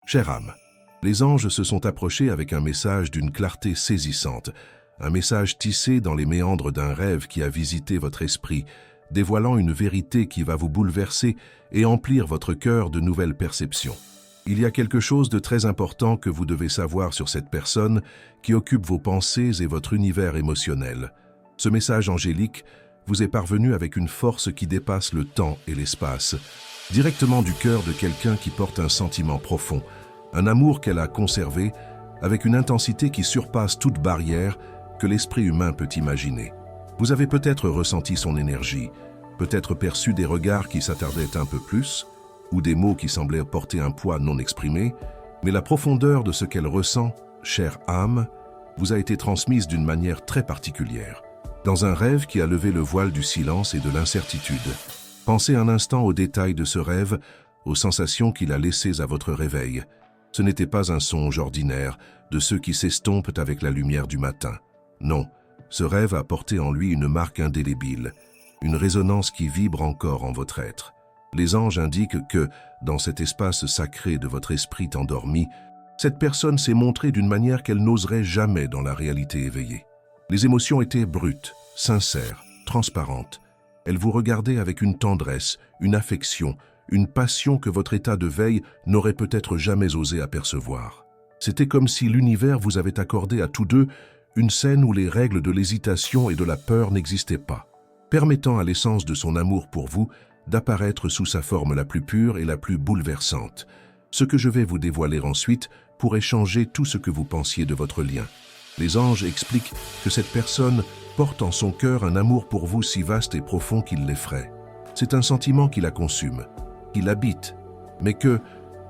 Chère âme, les anges se sont approchés avec un message d'une clarté saisissante, un message tissé dans les méandres d'un rêve qui a visité votre esprit, dévoilant une vérité qui va vous bouleverser et emplir votre cœur de nouvelles perceptions. Il y a quelque chose de très important que vous devez savoir sur cette personne qui occupe vos pensées et votre univers émotionnel. Ce message angélique vous est parvenu avec une force qui dépasse le temps et l'espace, directement du cœur de quelqu'un qui porte un sentiment profond, un amour qu'elle a conservé avec une intensité qui surpasse toute barrière que l'esprit humain peut imaginer. Vous avez peut-être ressenti son énergie, peut-être perçu des regards qui s'attardaient un peu plus, ou des mots qui semblaient porter un poids non exprimé, mais la profondeur de ce qu'elle ressent, chère âme, vous a été transmise d'une manière très particulière. Dans un rêve qui a levé le voile du silence et de l'incertitude. Pensez un instant aux détails de ce rêve, aux sensations qu'il a laissées à votre réveil. Ce n'était pas un songe ordinaire, de ceux qui s'estompent avec la lumière du matin. Non, ce rêve a porté en lui une marque indélébile, une résonance qui vibre encore en votre être. Les anges indiquent que, dans cet espace sacré de votre esprit endormi, cette personne s'est montrée d'une manière qu'elle n'oserait jamais dans la réalité éveillée. Les émotions étaient brutes, sincères, transparentes. Elle vous regardait avec une tendresse, une affection, une passion que votre état de veille n'aurait peut-être jamais osé apercevoir. C'était comme si l'univers vous avait accordé à tous deux une scène où les règles de l'hésitation et de la peur n'existaient pas, permettant à l'essence de son amour pour vous d'apparaître sous sa forme la plus pure et la plus bouleversante. Ce que je vais vous dévoiler ensuite pourrait changer tout ce que vous pensiez de votre lien. Les anges expliquent que cette personne porte en son cœur un amour pour vous si vaste et profond qu'il l'effraie. C'est un sentiment qui la consume, qui l'habite, mais que,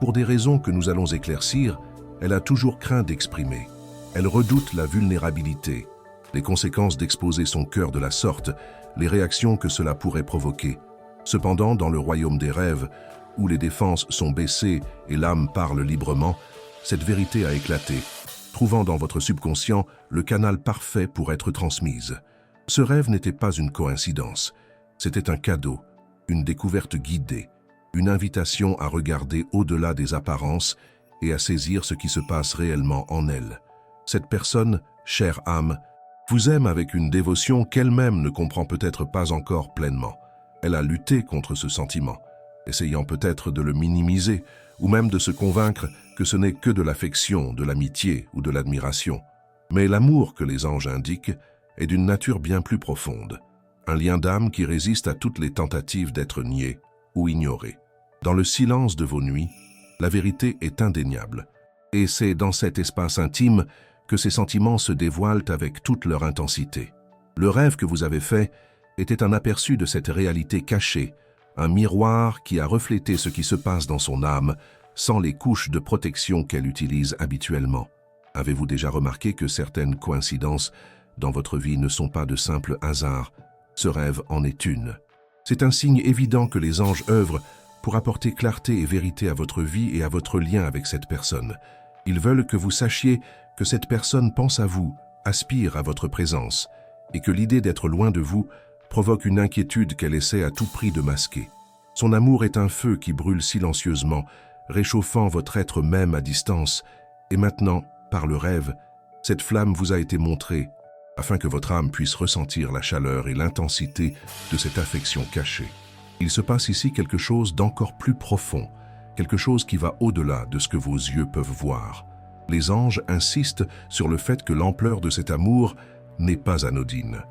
pour des raisons que nous allons éclaircir, elle a toujours craint d'exprimer. Elle redoute la vulnérabilité, les conséquences d'exposer son cœur de la sorte, les réactions que cela pourrait provoquer. Cependant, dans le royaume des rêves, où les défenses sont baissées et l'âme parle librement, cette vérité a éclaté, trouvant dans votre subconscient le canal parfait pour être transmise. Ce rêve n'était pas une coïncidence, c'était un cadeau, une découverte guidée, une invitation à regarder au-delà des apparences et à saisir ce qui se passe réellement en elle. Cette personne, chère âme, vous aime avec une dévotion qu'elle-même ne comprend peut-être pas encore pleinement. Elle a lutté contre ce sentiment, essayant peut-être de le minimiser ou même de se convaincre que ce n'est que de l'affection, de l'amitié ou de l'admiration. Mais l'amour que les anges indiquent est d'une nature bien plus profonde, un lien d'âme qui résiste à toutes les tentatives d'être nié ou ignoré. Dans le silence de vos nuits, la vérité est indéniable, et c'est dans cet espace intime que ces sentiments se dévoilent avec toute leur intensité. Le rêve que vous avez fait était un aperçu de cette réalité cachée, un miroir qui a reflété ce qui se passe dans son âme, sans les couches de protection qu'elle utilise habituellement. Avez-vous déjà remarqué que certaines coïncidences dans votre vie ne sont pas de simples hasards? Ce rêve en est une. C'est un signe évident que les anges œuvrent pour apporter clarté et vérité à votre vie et à votre lien avec cette personne. Ils veulent que vous sachiez que cette personne pense à vous, aspire à votre présence, et que l'idée d'être loin de vous provoque une inquiétude qu'elle essaie à tout prix de masquer. Son amour est un feu qui brûle silencieusement, réchauffant votre être même à distance, et maintenant, par le rêve, cette flamme vous a été montrée, afin que votre âme puisse ressentir la chaleur et l'intensité de cette affection cachée. Il se passe ici quelque chose d'encore plus profond, quelque chose qui va au-delà de ce que vos yeux peuvent voir. Les anges insistent sur le fait que l'ampleur de cet amour n'est pas anodine.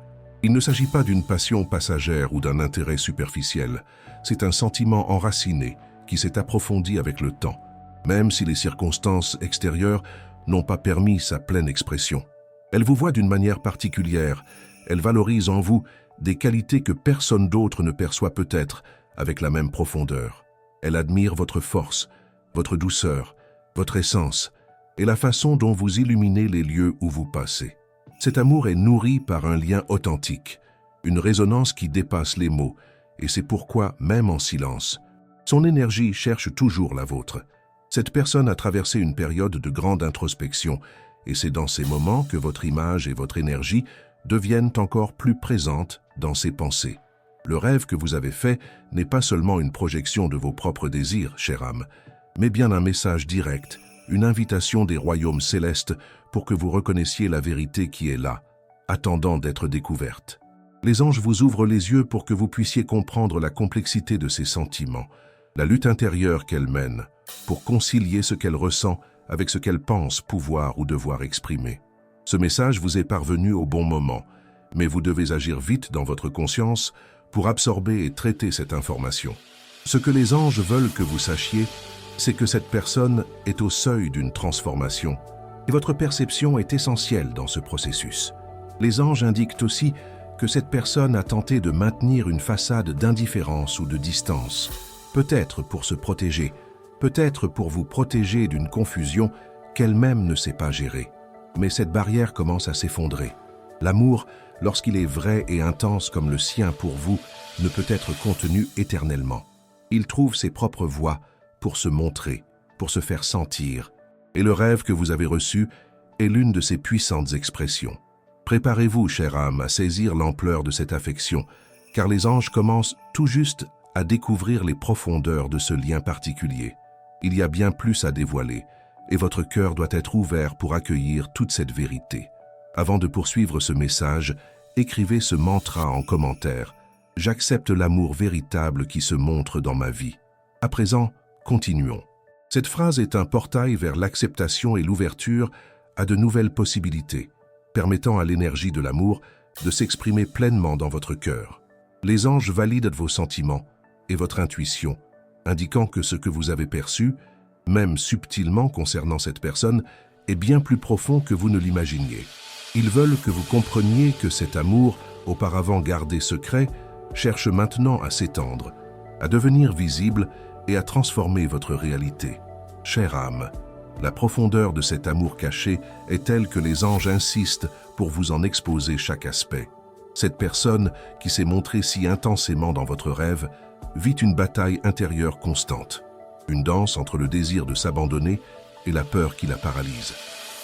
Il ne s'agit pas d'une passion passagère ou d'un intérêt superficiel, c'est un sentiment enraciné qui s'est approfondi avec le temps, même si les circonstances extérieures n'ont pas permis sa pleine expression. Elle vous voit d'une manière particulière, elle valorise en vous des qualités que personne d'autre ne perçoit peut-être avec la même profondeur. Elle admire votre force, votre douceur, votre essence et la façon dont vous illuminez les lieux où vous passez. Cet amour est nourri par un lien authentique, une résonance qui dépasse les mots, et c'est pourquoi, même en silence, son énergie cherche toujours la vôtre. Cette personne a traversé une période de grande introspection, et c'est dans ces moments que votre image et votre énergie deviennent encore plus présentes dans ses pensées. Le rêve que vous avez fait n'est pas seulement une projection de vos propres désirs, chère âme, mais bien un message direct, une invitation des royaumes célestes pour que vous reconnaissiez la vérité qui est là, attendant d'être découverte. Les anges vous ouvrent les yeux pour que vous puissiez comprendre la complexité de ses sentiments, la lutte intérieure qu'elle mène, pour concilier ce qu'elle ressent avec ce qu'elle pense pouvoir ou devoir exprimer. Ce message vous est parvenu au bon moment, mais vous devez agir vite dans votre conscience pour absorber et traiter cette information. Ce que les anges veulent que vous sachiez, c'est que cette personne est au seuil d'une transformation, et votre perception est essentielle dans ce processus. Les anges indiquent aussi que cette personne a tenté de maintenir une façade d'indifférence ou de distance, peut-être pour se protéger, peut-être pour vous protéger d'une confusion qu'elle-même ne sait pas gérer. Mais cette barrière commence à s'effondrer. L'amour, lorsqu'il est vrai et intense comme le sien pour vous, ne peut être contenu éternellement. Il trouve ses propres voies pour se montrer, pour se faire sentir. Et le rêve que vous avez reçu est l'une de ces puissantes expressions. Préparez-vous, chère âme, à saisir l'ampleur de cette affection, car les anges commencent tout juste à découvrir les profondeurs de ce lien particulier. Il y a bien plus à dévoiler, et votre cœur doit être ouvert pour accueillir toute cette vérité. Avant de poursuivre ce message, écrivez ce mantra en commentaire. J'accepte l'amour véritable qui se montre dans ma vie. À présent, continuons. Cette phrase est un portail vers l'acceptation et l'ouverture à de nouvelles possibilités, permettant à l'énergie de l'amour de s'exprimer pleinement dans votre cœur. Les anges valident vos sentiments et votre intuition, indiquant que ce que vous avez perçu, même subtilement concernant cette personne, est bien plus profond que vous ne l'imaginiez. Ils veulent que vous compreniez que cet amour, auparavant gardé secret, cherche maintenant à s'étendre, à devenir visible et à transformer votre réalité. Chère âme, la profondeur de cet amour caché est telle que les anges insistent pour vous en exposer chaque aspect. Cette personne qui s'est montrée si intensément dans votre rêve vit une bataille intérieure constante, une danse entre le désir de s'abandonner et la peur qui la paralyse.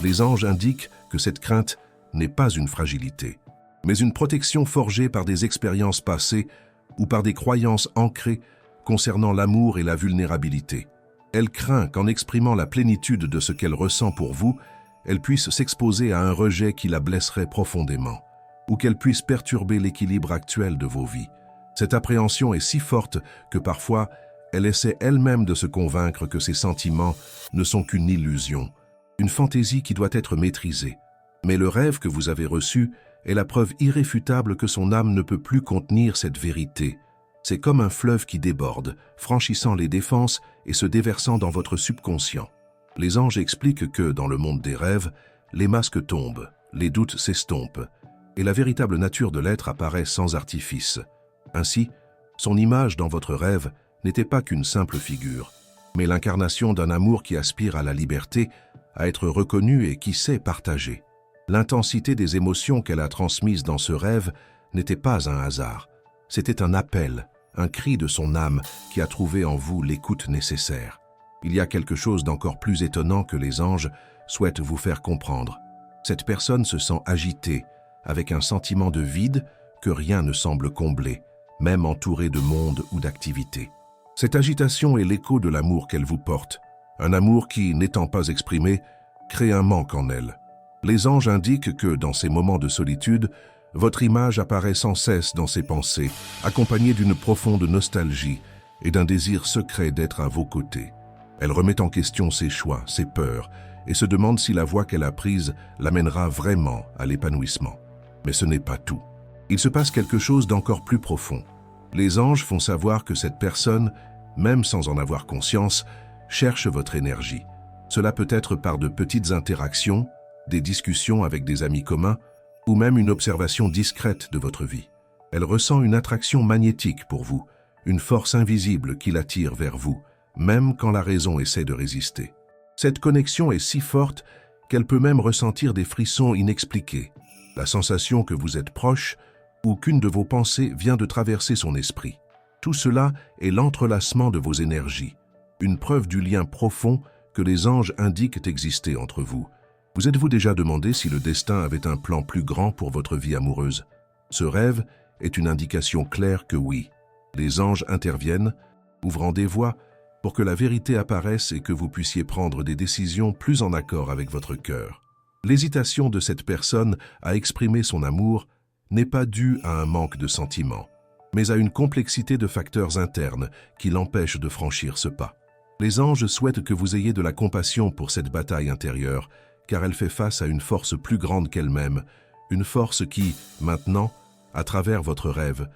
Les anges indiquent que cette crainte n'est pas une fragilité, mais une protection forgée par des expériences passées ou par des croyances ancrées concernant l'amour et la vulnérabilité. Elle craint qu'en exprimant la plénitude de ce qu'elle ressent pour vous, elle puisse s'exposer à un rejet qui la blesserait profondément, ou qu'elle puisse perturber l'équilibre actuel de vos vies. Cette appréhension est si forte que parfois, elle essaie elle-même de se convaincre que ses sentiments ne sont qu'une illusion, une fantaisie qui doit être maîtrisée. Mais le rêve que vous avez reçu est la preuve irréfutable que son âme ne peut plus contenir cette vérité. C'est comme un fleuve qui déborde, franchissant les défenses et se déversant dans votre subconscient. Les anges expliquent que, dans le monde des rêves, les masques tombent, les doutes s'estompent, et la véritable nature de l'être apparaît sans artifice. Ainsi, son image dans votre rêve n'était pas qu'une simple figure, mais l'incarnation d'un amour qui aspire à la liberté, à être reconnu et qui sait partager. L'intensité des émotions qu'elle a transmises dans ce rêve n'était pas un hasard. C'était un appel, un cri de son âme qui a trouvé en vous l'écoute nécessaire. Il y a quelque chose d'encore plus étonnant que les anges souhaitent vous faire comprendre. Cette personne se sent agitée, avec un sentiment de vide que rien ne semble combler, même entourée de monde ou d'activités. Cette agitation est l'écho de l'amour qu'elle vous porte, un amour qui, n'étant pas exprimé, crée un manque en elle. Les anges indiquent que, dans ces moments de solitude, votre image apparaît sans cesse dans ses pensées, accompagnée d'une profonde nostalgie et d'un désir secret d'être à vos côtés. Elle remet en question ses choix, ses peurs, et se demande si la voie qu'elle a prise l'amènera vraiment à l'épanouissement. Mais ce n'est pas tout. Il se passe quelque chose d'encore plus profond. Les anges font savoir que cette personne, même sans en avoir conscience, cherche votre énergie. Cela peut être par de petites interactions, des discussions avec des amis communs, ou même une observation discrète de votre vie. Elle ressent une attraction magnétique pour vous, une force invisible qui l'attire vers vous, même quand la raison essaie de résister. Cette connexion est si forte qu'elle peut même ressentir des frissons inexpliqués, la sensation que vous êtes proche ou qu'une de vos pensées vient de traverser son esprit. Tout cela est l'entrelacement de vos énergies, une preuve du lien profond que les anges indiquent exister entre vous. Vous êtes-vous déjà demandé si le destin avait un plan plus grand pour votre vie amoureuse? Ce rêve est une indication claire que oui. Les anges interviennent, ouvrant des voies, pour que la vérité apparaisse et que vous puissiez prendre des décisions plus en accord avec votre cœur. L'hésitation de cette personne à exprimer son amour n'est pas due à un manque de sentiments, mais à une complexité de facteurs internes qui l'empêchent de franchir ce pas. Les anges souhaitent que vous ayez de la compassion pour cette bataille intérieure, car elle fait face à une force plus grande qu'elle-même, une force qui, maintenant, à travers votre rêve,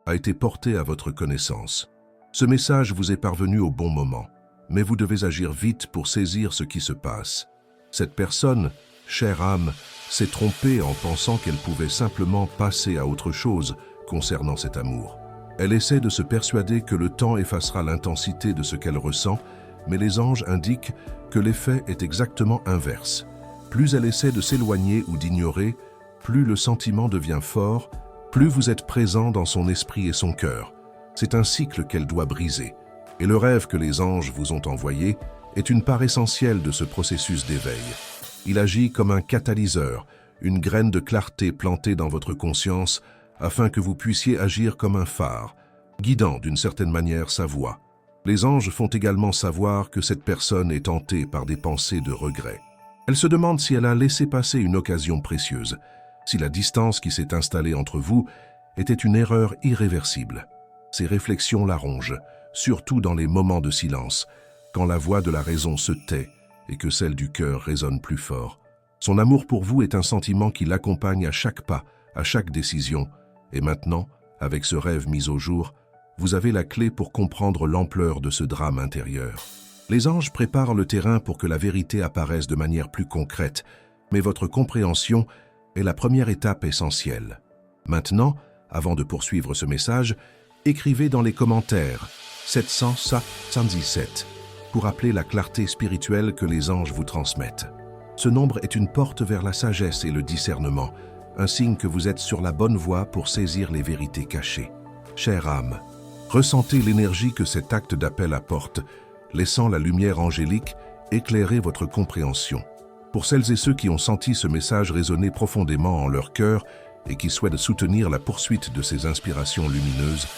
a été portée à votre connaissance. Ce message vous est parvenu au bon moment, mais vous devez agir vite pour saisir ce qui se passe. Cette personne, chère âme, s'est trompée en pensant qu'elle pouvait simplement passer à autre chose concernant cet amour. Elle essaie de se persuader que le temps effacera l'intensité de ce qu'elle ressent, mais les anges indiquent que l'effet est exactement inverse. Plus elle essaie de s'éloigner ou d'ignorer, plus le sentiment devient fort, plus vous êtes présent dans son esprit et son cœur. C'est un cycle qu'elle doit briser. Et le rêve que les anges vous ont envoyé est une part essentielle de ce processus d'éveil. Il agit comme un catalyseur, une graine de clarté plantée dans votre conscience afin que vous puissiez agir comme un phare, guidant d'une certaine manière sa voie. Les anges font également savoir que cette personne est tentée par des pensées de regret. Elle se demande si elle a laissé passer une occasion précieuse, si la distance qui s'est installée entre vous était une erreur irréversible. Ces réflexions la rongent, surtout dans les moments de silence, quand la voix de la raison se tait et que celle du cœur résonne plus fort. Son amour pour vous est un sentiment qui l'accompagne à chaque pas, à chaque décision. Et maintenant, avec ce rêve mis au jour, vous avez la clé pour comprendre l'ampleur de ce drame intérieur. Les anges préparent le terrain pour que la vérité apparaisse de manière plus concrète, mais votre compréhension est la première étape essentielle. Maintenant, avant de poursuivre ce message, écrivez dans les commentaires 777 pour appeler la clarté spirituelle que les anges vous transmettent. Ce nombre est une porte vers la sagesse et le discernement, un signe que vous êtes sur la bonne voie pour saisir les vérités cachées. Chère âme, ressentez l'énergie que cet acte d'appel apporte, laissant la lumière angélique éclairer votre compréhension. Pour celles et ceux qui ont senti ce message résonner profondément en leur cœur et qui souhaitent soutenir la poursuite de ces inspirations lumineuses,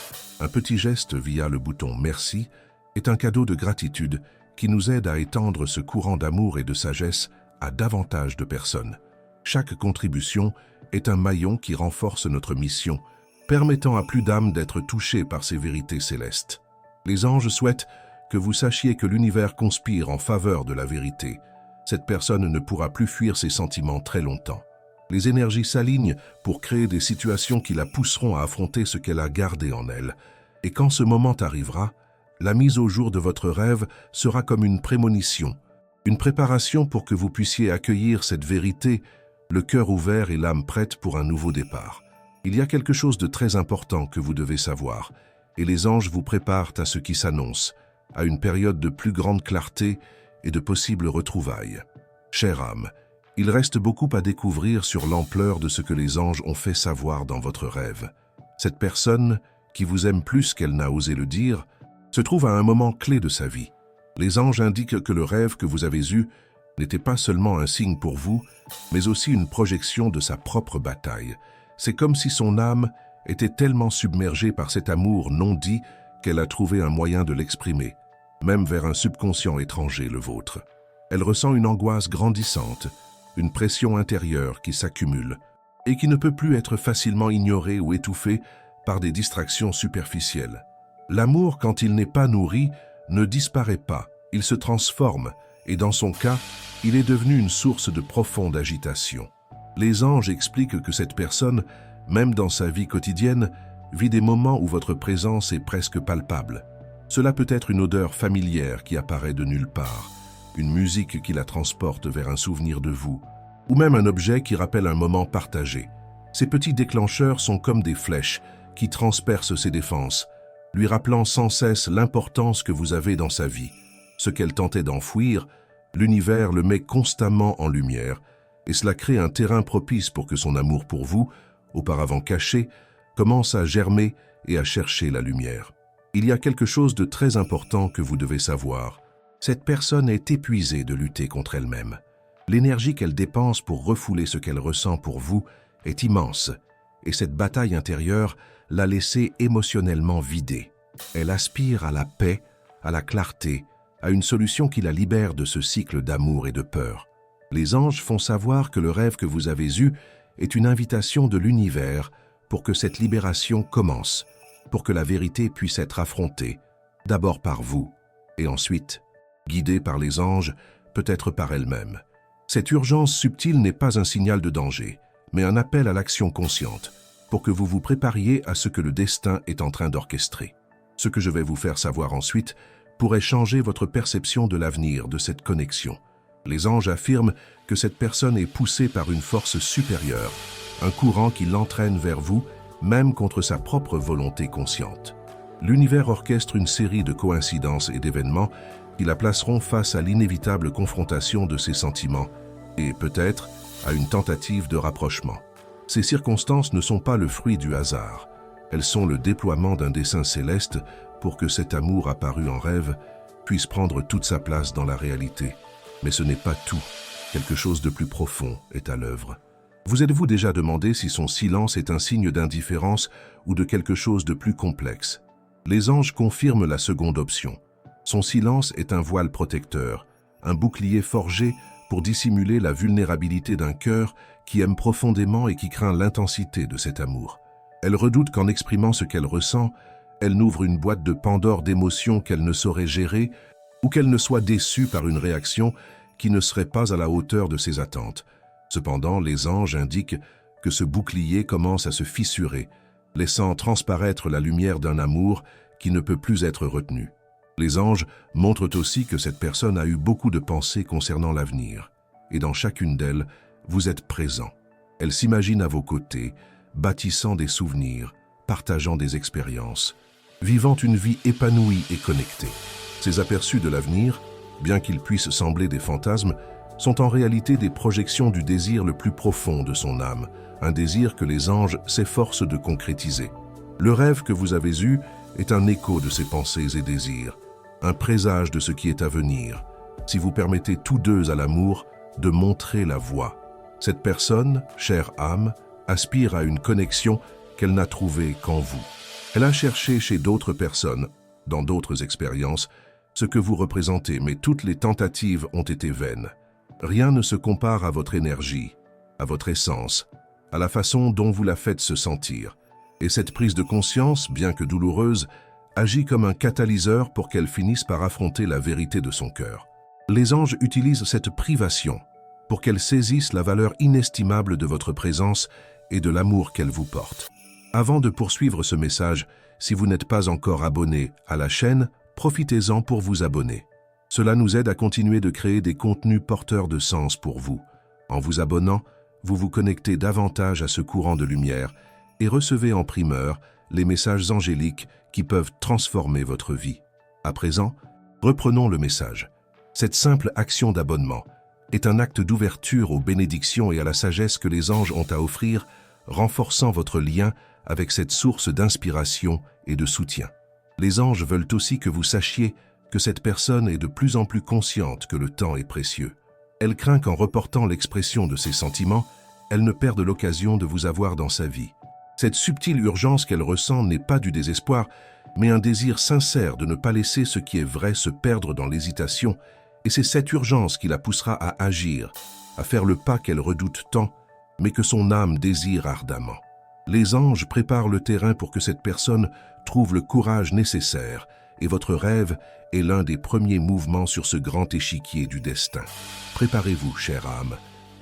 un petit geste via le bouton « Merci » est un cadeau de gratitude qui nous aide à étendre ce courant d'amour et de sagesse à davantage de personnes. Chaque contribution est un maillon qui renforce notre mission, permettant à plus d'âmes d'être touchées par ces vérités célestes. Les anges souhaitent que vous sachiez que l'univers conspire en faveur de la vérité. Cette personne ne pourra plus fuir ses sentiments très longtemps. Les énergies s'alignent pour créer des situations qui la pousseront à affronter ce qu'elle a gardé en elle. Et quand ce moment arrivera, la mise au jour de votre rêve sera comme une prémonition, une préparation pour que vous puissiez accueillir cette vérité, le cœur ouvert et l'âme prête pour un nouveau départ. Il y a quelque chose de très important que vous devez savoir, et les anges vous préparent à ce qui s'annonce, à une période de plus grande clarté et de possibles retrouvailles. Chère âme, il reste beaucoup à découvrir sur l'ampleur de ce que les anges ont fait savoir dans votre rêve. Cette personne, qui vous aime plus qu'elle n'a osé le dire, se trouve à un moment clé de sa vie. Les anges indiquent que le rêve que vous avez eu n'était pas seulement un signe pour vous, mais aussi une projection de sa propre bataille. C'est comme si son âme était tellement submergée par cet amour non dit qu'elle a trouvé un moyen de l'exprimer, même vers un subconscient étranger, le vôtre. Elle ressent une angoisse grandissante, une pression intérieure qui s'accumule et qui ne peut plus être facilement ignorée ou étouffée par des distractions superficielles. L'amour, quand il n'est pas nourri, ne disparaît pas, il se transforme et dans son cas, il est devenu une source de profonde agitation. Les anges expliquent que cette personne, même dans sa vie quotidienne, vit des moments où votre présence est presque palpable. Cela peut être une odeur familière qui apparaît de nulle part, une musique qui la transporte vers un souvenir de vous, ou même un objet qui rappelle un moment partagé. Ces petits déclencheurs sont comme des flèches qui transpercent ses défenses, lui rappelant sans cesse l'importance que vous avez dans sa vie. Ce qu'elle tentait d'enfouir, l'univers le met constamment en lumière, et cela crée un terrain propice pour que son amour pour vous, auparavant caché, commence à germer et à chercher la lumière. Il y a quelque chose de très important que vous devez savoir. Cette personne est épuisée de lutter contre elle-même. L'énergie qu'elle dépense pour refouler ce qu'elle ressent pour vous est immense, et cette bataille intérieure l'a laissée émotionnellement vidée. Elle aspire à la paix, à la clarté, à une solution qui la libère de ce cycle d'amour et de peur. Les anges font savoir que le rêve que vous avez eu est une invitation de l'univers pour que cette libération commence, pour que la vérité puisse être affrontée, d'abord par vous, et ensuite, guidée par les anges, peut-être par elle-même. Cette urgence subtile n'est pas un signal de danger, mais un appel à l'action consciente, pour que vous vous prépariez à ce que le destin est en train d'orchestrer. Ce que je vais vous faire savoir ensuite pourrait changer votre perception de l'avenir, de cette connexion. Les anges affirment que cette personne est poussée par une force supérieure, un courant qui l'entraîne vers vous, même contre sa propre volonté consciente. L'univers orchestre une série de coïncidences et d'événements qui la placeront face à l'inévitable confrontation de ses sentiments et peut-être à une tentative de rapprochement. Ces circonstances ne sont pas le fruit du hasard. Elles sont le déploiement d'un dessein céleste pour que cet amour apparu en rêve puisse prendre toute sa place dans la réalité. Mais ce n'est pas tout. Quelque chose de plus profond est à l'œuvre. Vous êtes-vous déjà demandé si son silence est un signe d'indifférence ou de quelque chose de plus complexe? Les anges confirment la seconde option. Son silence est un voile protecteur, un bouclier forgé pour dissimuler la vulnérabilité d'un cœur qui aime profondément et qui craint l'intensité de cet amour. Elle redoute qu'en exprimant ce qu'elle ressent, elle n'ouvre une boîte de Pandore d'émotions qu'elle ne saurait gérer ou qu'elle ne soit déçue par une réaction qui ne serait pas à la hauteur de ses attentes. Cependant, les anges indiquent que ce bouclier commence à se fissurer, laissant transparaître la lumière d'un amour qui ne peut plus être retenu. Les anges montrent aussi que cette personne a eu beaucoup de pensées concernant l'avenir, et dans chacune d'elles, vous êtes présent. Elle s'imagine à vos côtés, bâtissant des souvenirs, partageant des expériences, vivant une vie épanouie et connectée. Ces aperçus de l'avenir, bien qu'ils puissent sembler des fantasmes, sont en réalité des projections du désir le plus profond de son âme, un désir que les anges s'efforcent de concrétiser. Le rêve que vous avez eu est un écho de ces pensées et désirs, un présage de ce qui est à venir, si vous permettez tous deux à l'amour de montrer la voie. Cette personne, chère âme, aspire à une connexion qu'elle n'a trouvée qu'en vous. Elle a cherché chez d'autres personnes, dans d'autres expériences, ce que vous représentez, mais toutes les tentatives ont été vaines. Rien ne se compare à votre énergie, à votre essence, à la façon dont vous la faites se sentir. Et cette prise de conscience, bien que douloureuse, agit comme un catalyseur pour qu'elle finisse par affronter la vérité de son cœur. Les anges utilisent cette privation pour qu'elle saisisse la valeur inestimable de votre présence et de l'amour qu'elle vous porte. Avant de poursuivre ce message, si vous n'êtes pas encore abonné à la chaîne, profitez-en pour vous abonner. Cela nous aide à continuer de créer des contenus porteurs de sens pour vous. En vous abonnant, vous vous connectez davantage à ce courant de lumière et recevez en primeur les messages angéliques qui peuvent transformer votre vie. À présent, reprenons le message. Cette simple action d'abonnement est un acte d'ouverture aux bénédictions et à la sagesse que les anges ont à offrir, renforçant votre lien avec cette source d'inspiration et de soutien. Les anges veulent aussi que vous sachiez que cette personne est de plus en plus consciente que le temps est précieux. Elle craint qu'en reportant l'expression de ses sentiments, elle ne perde l'occasion de vous avoir dans sa vie. Cette subtile urgence qu'elle ressent n'est pas du désespoir, mais un désir sincère de ne pas laisser ce qui est vrai se perdre dans l'hésitation, et c'est cette urgence qui la poussera à agir, à faire le pas qu'elle redoute tant, mais que son âme désire ardemment. Les anges préparent le terrain pour que cette personne trouve le courage nécessaire, et votre rêve est l'un des premiers mouvements sur ce grand échiquier du destin. Préparez-vous, chère âme,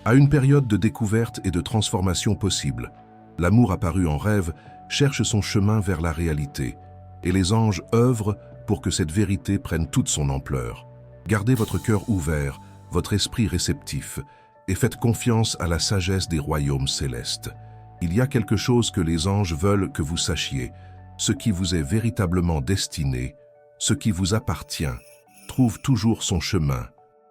à une période de découverte et de transformation possible. L'amour apparu en rêve cherche son chemin vers la réalité, et les anges œuvrent pour que cette vérité prenne toute son ampleur. Gardez votre cœur ouvert, votre esprit réceptif, et faites confiance à la sagesse des royaumes célestes. Il y a quelque chose que les anges veulent que vous sachiez. Ce qui vous est véritablement destiné, ce qui vous appartient, trouve toujours son chemin,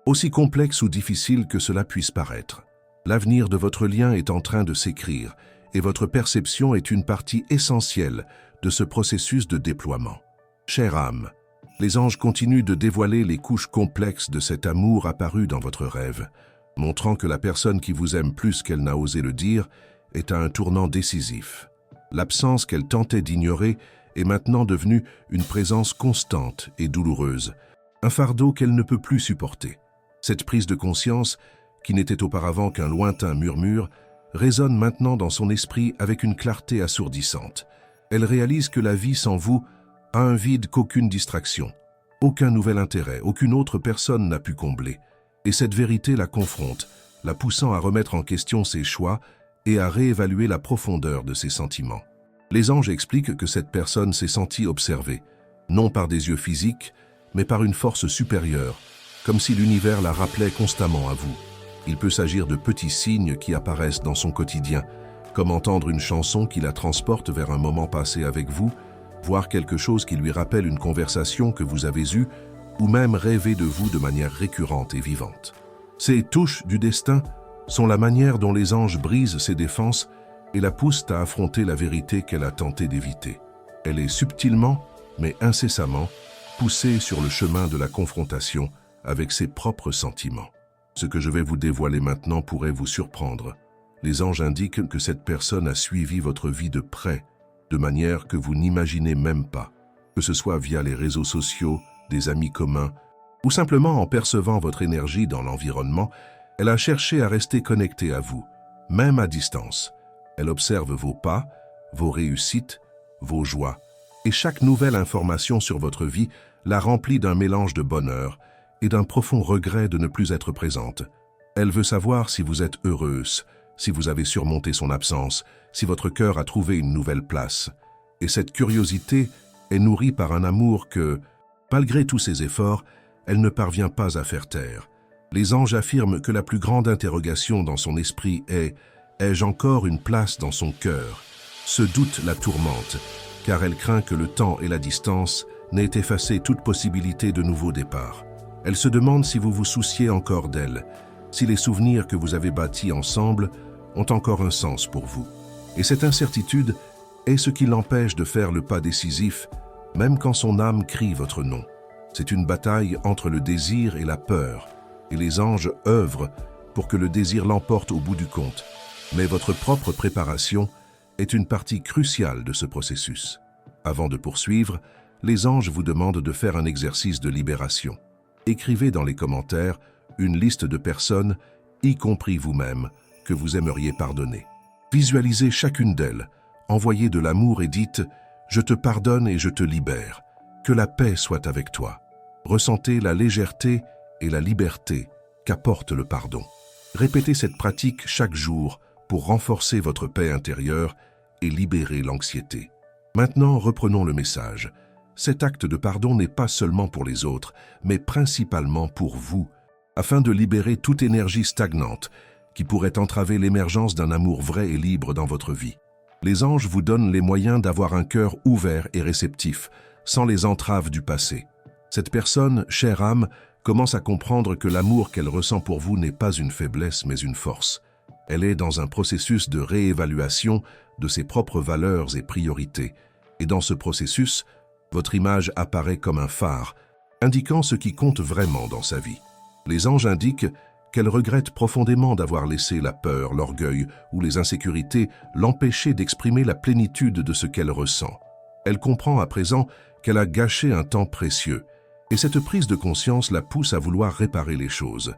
aussi complexe ou difficile que cela puisse paraître. L'avenir de votre lien est en train de s'écrire, et votre perception est une partie essentielle de ce processus de déploiement. Chère âme, les anges continuent de dévoiler les couches complexes de cet amour apparu dans votre rêve, montrant que la personne qui vous aime plus qu'elle n'a osé le dire est à un tournant décisif. L'absence qu'elle tentait d'ignorer est maintenant devenue une présence constante et douloureuse, un fardeau qu'elle ne peut plus supporter. Cette prise de conscience, qui n'était auparavant qu'un lointain murmure, résonne maintenant dans son esprit avec une clarté assourdissante. Elle réalise que la vie sans vous a un vide qu'aucune distraction, aucun nouvel intérêt, aucune autre personne n'a pu combler. Et cette vérité la confronte, la poussant à remettre en question ses choix et à réévaluer la profondeur de ses sentiments. Les anges expliquent que cette personne s'est sentie observée, non par des yeux physiques, mais par une force supérieure, comme si l'univers la rappelait constamment à vous. Il peut s'agir de petits signes qui apparaissent dans son quotidien, comme entendre une chanson qui la transporte vers un moment passé avec vous, voir quelque chose qui lui rappelle une conversation que vous avez eue, ou même rêver de vous de manière récurrente et vivante. Ces touches du destin sont la manière dont les anges brisent ses défenses et la poussent à affronter la vérité qu'elle a tenté d'éviter. Elle est subtilement, mais incessamment, poussée sur le chemin de la confrontation avec ses propres sentiments. Ce que je vais vous dévoiler maintenant pourrait vous surprendre. Les anges indiquent que cette personne a suivi votre vie de près, de manière que vous n'imaginez même pas, que ce soit via les réseaux sociaux, des amis communs, ou simplement en percevant votre énergie dans l'environnement. Elle a cherché à rester connectée à vous, même à distance. Elle observe vos pas, vos réussites, vos joies, et chaque nouvelle information sur votre vie la remplit d'un mélange de bonheur et d'un profond regret de ne plus être présente. Elle veut savoir si vous êtes heureuse, si vous avez surmonté son absence, si votre cœur a trouvé une nouvelle place. Et cette curiosité est nourrie par un amour que, malgré tous ses efforts, elle ne parvient pas à faire taire. Les anges affirment que la plus grande interrogation dans son esprit est « Ai-je encore une place dans son cœur ?» Ce doute la tourmente, car elle craint que le temps et la distance n'aient effacé toute possibilité de nouveau départ. Elle se demande si vous vous souciez encore d'elle, si les souvenirs que vous avez bâtis ensemble ont encore un sens pour vous. Et cette incertitude est ce qui l'empêche de faire le pas décisif, même quand son âme crie votre nom. C'est une bataille entre le désir et la peur, et les anges œuvrent pour que le désir l'emporte au bout du compte. Mais votre propre préparation est une partie cruciale de ce processus. Avant de poursuivre, les anges vous demandent de faire un exercice de libération. Écrivez dans les commentaires une liste de personnes, y compris vous-même, que vous aimeriez pardonner. Visualisez chacune d'elles, envoyez de l'amour et dites « Je te pardonne et je te libère. Que la paix soit avec toi. » Ressentez la légèreté et la liberté qu'apporte le pardon. Répétez cette pratique chaque jour pour renforcer votre paix intérieure et libérer l'anxiété. Maintenant, reprenons le message. Cet acte de pardon n'est pas seulement pour les autres, mais principalement pour vous, afin de libérer toute énergie stagnante qui pourrait entraver l'émergence d'un amour vrai et libre dans votre vie. Les anges vous donnent les moyens d'avoir un cœur ouvert et réceptif, sans les entraves du passé. Cette personne, chère âme, commence à comprendre que l'amour qu'elle ressent pour vous n'est pas une faiblesse mais une force. Elle est dans un processus de réévaluation de ses propres valeurs et priorités. Et dans ce processus, votre image apparaît comme un phare, indiquant ce qui compte vraiment dans sa vie. Les anges indiquent qu'elle regrette profondément d'avoir laissé la peur, l'orgueil ou les insécurités l'empêcher d'exprimer la plénitude de ce qu'elle ressent. Elle comprend à présent qu'elle a gâché un temps précieux, et cette prise de conscience la pousse à vouloir réparer les choses.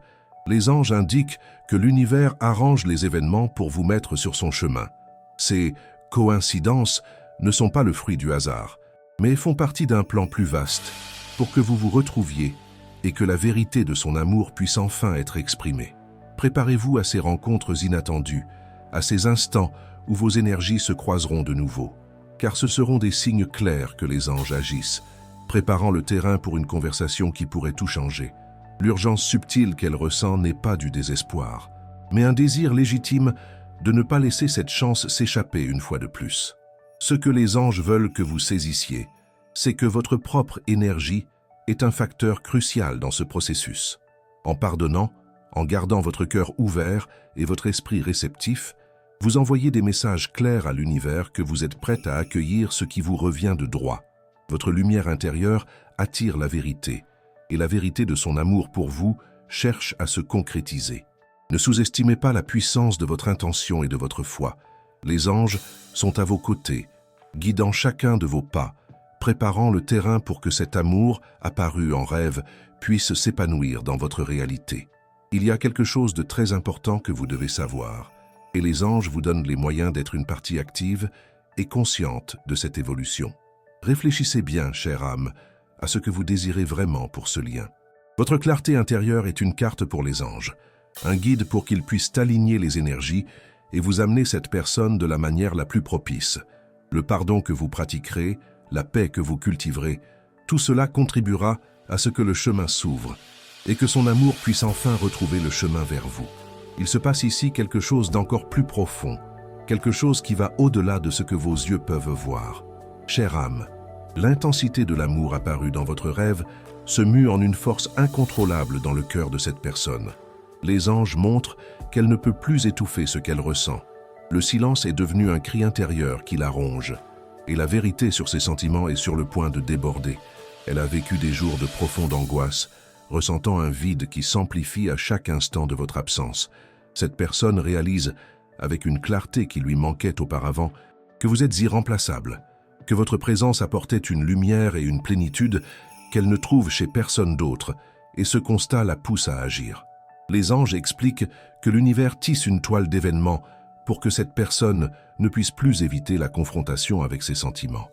Les anges indiquent que l'univers arrange les événements pour vous mettre sur son chemin. Ces coïncidences ne sont pas le fruit du hasard, mais font partie d'un plan plus vaste pour que vous vous retrouviez et que la vérité de son amour puisse enfin être exprimée. Préparez-vous à ces rencontres inattendues, à ces instants où vos énergies se croiseront de nouveau, car ce seront des signes clairs que les anges agissent, préparant le terrain pour une conversation qui pourrait tout changer. L'urgence subtile qu'elle ressent n'est pas du désespoir, mais un désir légitime de ne pas laisser cette chance s'échapper une fois de plus. Ce que les anges veulent que vous saisissiez, c'est que votre propre énergie est un facteur crucial dans ce processus. En pardonnant, en gardant votre cœur ouvert et votre esprit réceptif, vous envoyez des messages clairs à l'univers que vous êtes prête à accueillir ce qui vous revient de droit. Votre lumière intérieure attire la vérité, et la vérité de son amour pour vous cherche à se concrétiser. Ne sous-estimez pas la puissance de votre intention et de votre foi. Les anges sont à vos côtés, guidant chacun de vos pas préparant le terrain pour que cet amour, apparu en rêve, puisse s'épanouir dans votre réalité. Il y a quelque chose de très important que vous devez savoir, et les anges vous donnent les moyens d'être une partie active et consciente de cette évolution. Réfléchissez bien, chère âme, à ce que vous désirez vraiment pour ce lien. Votre clarté intérieure est une carte pour les anges, un guide pour qu'ils puissent aligner les énergies et vous amener cette personne de la manière la plus propice. Le pardon que vous pratiquerez, la paix que vous cultiverez, tout cela contribuera à ce que le chemin s'ouvre et que son amour puisse enfin retrouver le chemin vers vous. Il se passe ici quelque chose d'encore plus profond, quelque chose qui va au-delà de ce que vos yeux peuvent voir. Chère âme, l'intensité de l'amour apparu dans votre rêve se mue en une force incontrôlable dans le cœur de cette personne. Les anges montrent qu'elle ne peut plus étouffer ce qu'elle ressent. Le silence est devenu un cri intérieur qui la ronge, et la vérité sur ses sentiments est sur le point de déborder. Elle a vécu des jours de profonde angoisse, ressentant un vide qui s'amplifie à chaque instant de votre absence. Cette personne réalise, avec une clarté qui lui manquait auparavant, que vous êtes irremplaçable, que votre présence apportait une lumière et une plénitude qu'elle ne trouve chez personne d'autre, et ce constat la pousse à agir. Les anges expliquent que l'univers tisse une toile d'événements pour que cette personne ne puisse plus éviter la confrontation avec ses sentiments.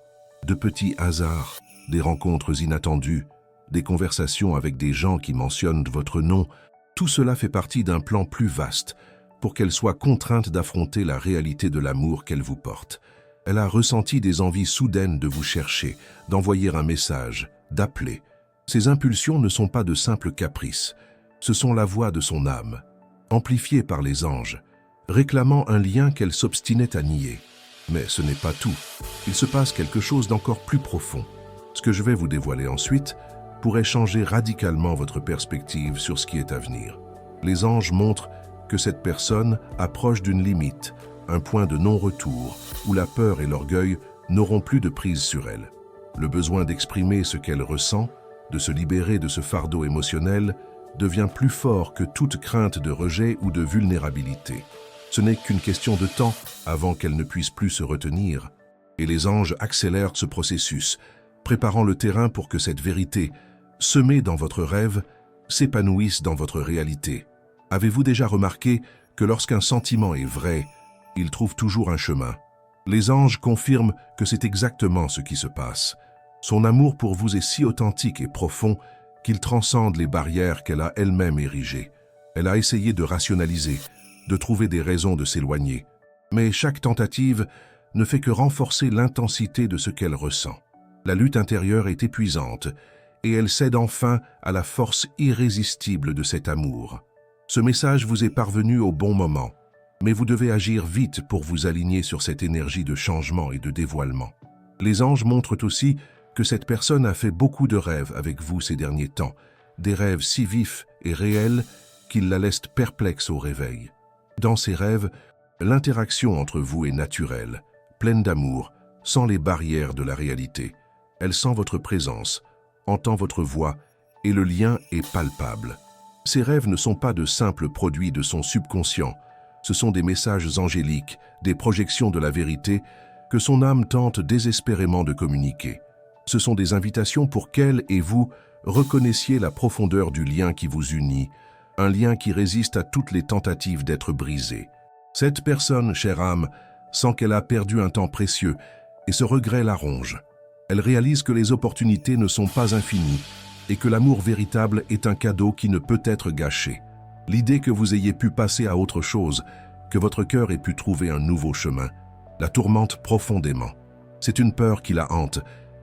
De petits hasards, des rencontres inattendues, des conversations avec des gens qui mentionnent votre nom, tout cela fait partie d'un plan plus vaste pour qu'elle soit contrainte d'affronter la réalité de l'amour qu'elle vous porte. Elle a ressenti des envies soudaines de vous chercher, d'envoyer un message, d'appeler. Ces impulsions ne sont pas de simples caprices, ce sont la voix de son âme, amplifiée par les anges, réclamant un lien qu'elle s'obstinait à nier. Mais ce n'est pas tout. Il se passe quelque chose d'encore plus profond. Ce que je vais vous dévoiler ensuite pourrait changer radicalement votre perspective sur ce qui est à venir. Les anges montrent que cette personne approche d'une limite, un point de non-retour, où la peur et l'orgueil n'auront plus de prise sur elle. Le besoin d'exprimer ce qu'elle ressent, de se libérer de ce fardeau émotionnel, devient plus fort que toute crainte de rejet ou de vulnérabilité. Ce n'est qu'une question de temps avant qu'elle ne puisse plus se retenir. Et les anges accélèrent ce processus, préparant le terrain pour que cette vérité, semée dans votre rêve, s'épanouisse dans votre réalité. Avez-vous déjà remarqué que lorsqu'un sentiment est vrai, il trouve toujours un chemin? Les anges confirment que c'est exactement ce qui se passe. Son amour pour vous est si authentique et profond qu'il transcende les barrières qu'elle a elle-même érigées. Elle a essayé de rationaliser, de trouver des raisons de s'éloigner. Mais chaque tentative ne fait que renforcer l'intensité de ce qu'elle ressent. La lutte intérieure est épuisante et elle cède enfin à la force irrésistible de cet amour. Ce message vous est parvenu au bon moment, mais vous devez agir vite pour vous aligner sur cette énergie de changement et de dévoilement. Les anges montrent aussi que cette personne a fait beaucoup de rêves avec vous ces derniers temps, des rêves si vifs et réels qu'ils la laissent perplexe au réveil. Dans ces rêves, l'interaction entre vous est naturelle, pleine d'amour, sans les barrières de la réalité. Elle sent votre présence, entend votre voix et le lien est palpable. Ces rêves ne sont pas de simples produits de son subconscient, ce sont des messages angéliques, des projections de la vérité que son âme tente désespérément de communiquer. Ce sont des invitations pour qu'elle et vous reconnaissiez la profondeur du lien qui vous unit, un lien qui résiste à toutes les tentatives d'être brisé. Cette personne, chère âme, sent qu'elle a perdu un temps précieux et ce regret la ronge. Elle réalise que les opportunités ne sont pas infinies et que l'amour véritable est un cadeau qui ne peut être gâché. L'idée que vous ayez pu passer à autre chose, que votre cœur ait pu trouver un nouveau chemin, la tourmente profondément. C'est une peur qui la hante,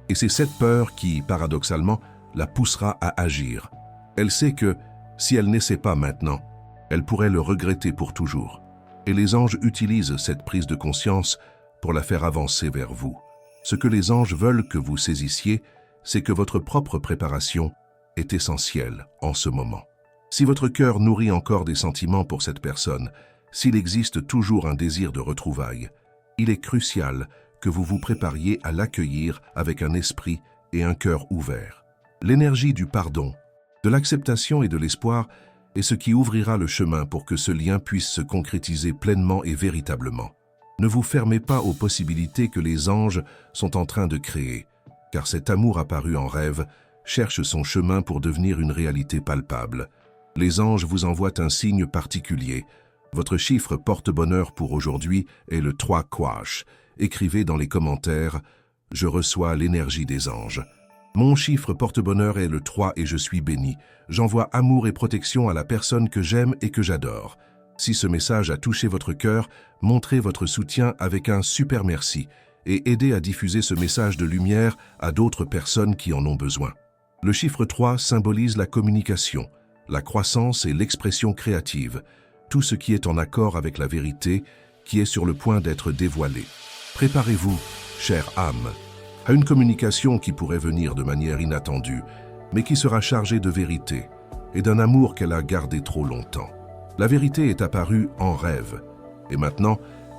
et c'est cette peur qui, paradoxalement, la poussera à agir. Elle sait que, si elle n'essaie pas maintenant, elle pourrait le regretter pour toujours. Et les anges utilisent cette prise de conscience pour la faire avancer vers vous. Ce que les anges veulent que vous saisissiez, c'est que votre propre préparation est essentielle en ce moment. Si votre cœur nourrit encore des sentiments pour cette personne, s'il existe toujours un désir de retrouvailles, il est crucial que vous vous prépariez à l'accueillir avec un esprit et un cœur ouverts. L'énergie du pardon, de l'acceptation et de l'espoir est ce qui ouvrira le chemin pour que ce lien puisse se concrétiser pleinement et véritablement. Ne vous fermez pas aux possibilités que les anges sont en train de créer, car cet amour apparu en rêve cherche son chemin pour devenir une réalité palpable. Les anges vous envoient un signe particulier. Votre chiffre porte-bonheur pour aujourd'hui est le 3 Quash. Écrivez dans les commentaires « Je reçois l'énergie des anges ». Mon chiffre porte-bonheur est le 3 et je suis béni. J'envoie amour et protection à la personne que j'aime et que j'adore. Si ce message a touché votre cœur, montrez votre soutien avec un super merci et aidez à diffuser ce message de lumière à d'autres personnes qui en ont besoin. Le chiffre 3 symbolise la communication, la croissance et l'expression créative, tout ce qui est en accord avec la vérité qui est sur le point d'être dévoilée. Préparez-vous, chère âme, à une communication qui pourrait venir de manière inattendue, mais qui sera chargée de vérité et d'un amour qu'elle a gardé trop longtemps. La vérité est apparue en rêve, et maintenant,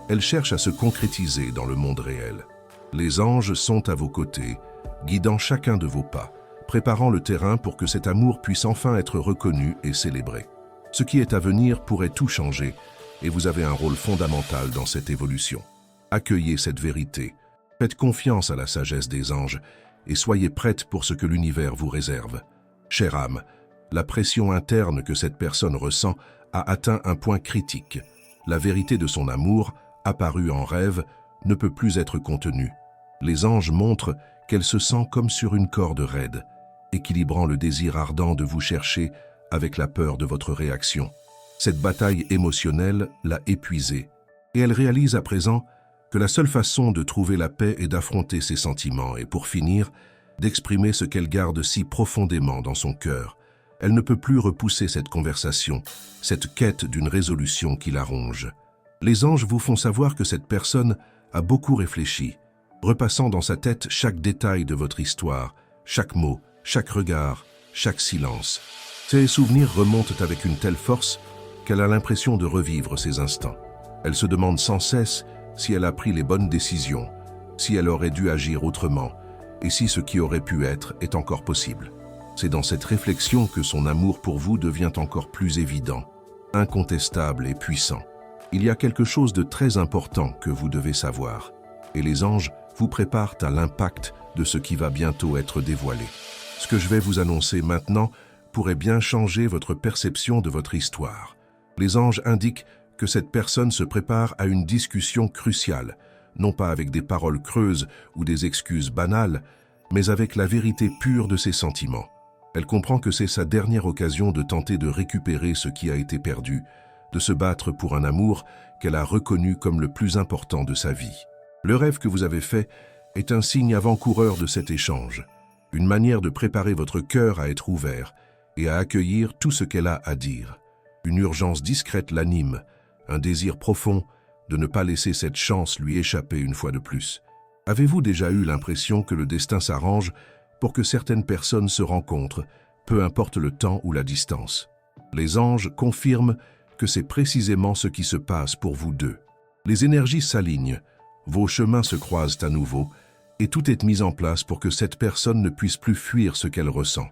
elle cherche à se concrétiser dans le monde réel. Les anges sont à vos côtés, guidant chacun de vos pas, préparant le terrain pour que cet amour puisse enfin être reconnu et célébré. Ce qui est à venir pourrait tout changer, et vous avez un rôle fondamental dans cette évolution. Accueillez cette vérité, faites confiance à la sagesse des anges, et soyez prête pour ce que l'univers vous réserve. Chère âme, la pression interne que cette personne ressent a atteint un point critique. La vérité de son amour, apparue en rêve, ne peut plus être contenue. Les anges montrent qu'elle se sent comme sur une corde raide, équilibrant le désir ardent de vous chercher avec la peur de votre réaction. Cette bataille émotionnelle l'a épuisée, et elle réalise à présent que la seule façon de trouver la paix est d'affronter ses sentiments et, pour finir, d'exprimer ce qu'elle garde si profondément dans son cœur. Elle ne peut plus repousser cette conversation, cette quête d'une résolution qui la ronge. Les anges vous font savoir que cette personne a beaucoup réfléchi, repassant dans sa tête chaque détail de votre histoire, chaque mot, chaque regard, chaque silence. Ces souvenirs remontent avec une telle force qu'elle a l'impression de revivre ces instants. Elle se demande sans cesse si elle a pris les bonnes décisions, si elle aurait dû agir autrement, et si ce qui aurait pu être est encore possible. C'est dans cette réflexion que son amour pour vous devient encore plus évident, incontestable et puissant. Il y a quelque chose de très important que vous devez savoir, et les anges vous préparent à l'impact de ce qui va bientôt être dévoilé. Ce que je vais vous annoncer maintenant pourrait bien changer votre perception de votre histoire. Les anges indiquent que cette personne se prépare à une discussion cruciale, non pas avec des paroles creuses ou des excuses banales, mais avec la vérité pure de ses sentiments. Elle comprend que c'est sa dernière occasion de tenter de récupérer ce qui a été perdu, de se battre pour un amour qu'elle a reconnu comme le plus important de sa vie. Le rêve que vous avez fait est un signe avant-coureur de cet échange, une manière de préparer votre cœur à être ouvert et à accueillir tout ce qu'elle a à dire. Une urgence discrète l'anime, un désir profond de ne pas laisser cette chance lui échapper une fois de plus. Avez-vous déjà eu l'impression que le destin s'arrange pour que certaines personnes se rencontrent, peu importe le temps ou la distance? Les anges confirment que c'est précisément ce qui se passe pour vous deux. Les énergies s'alignent, vos chemins se croisent à nouveau, et tout est mis en place pour que cette personne ne puisse plus fuir ce qu'elle ressent.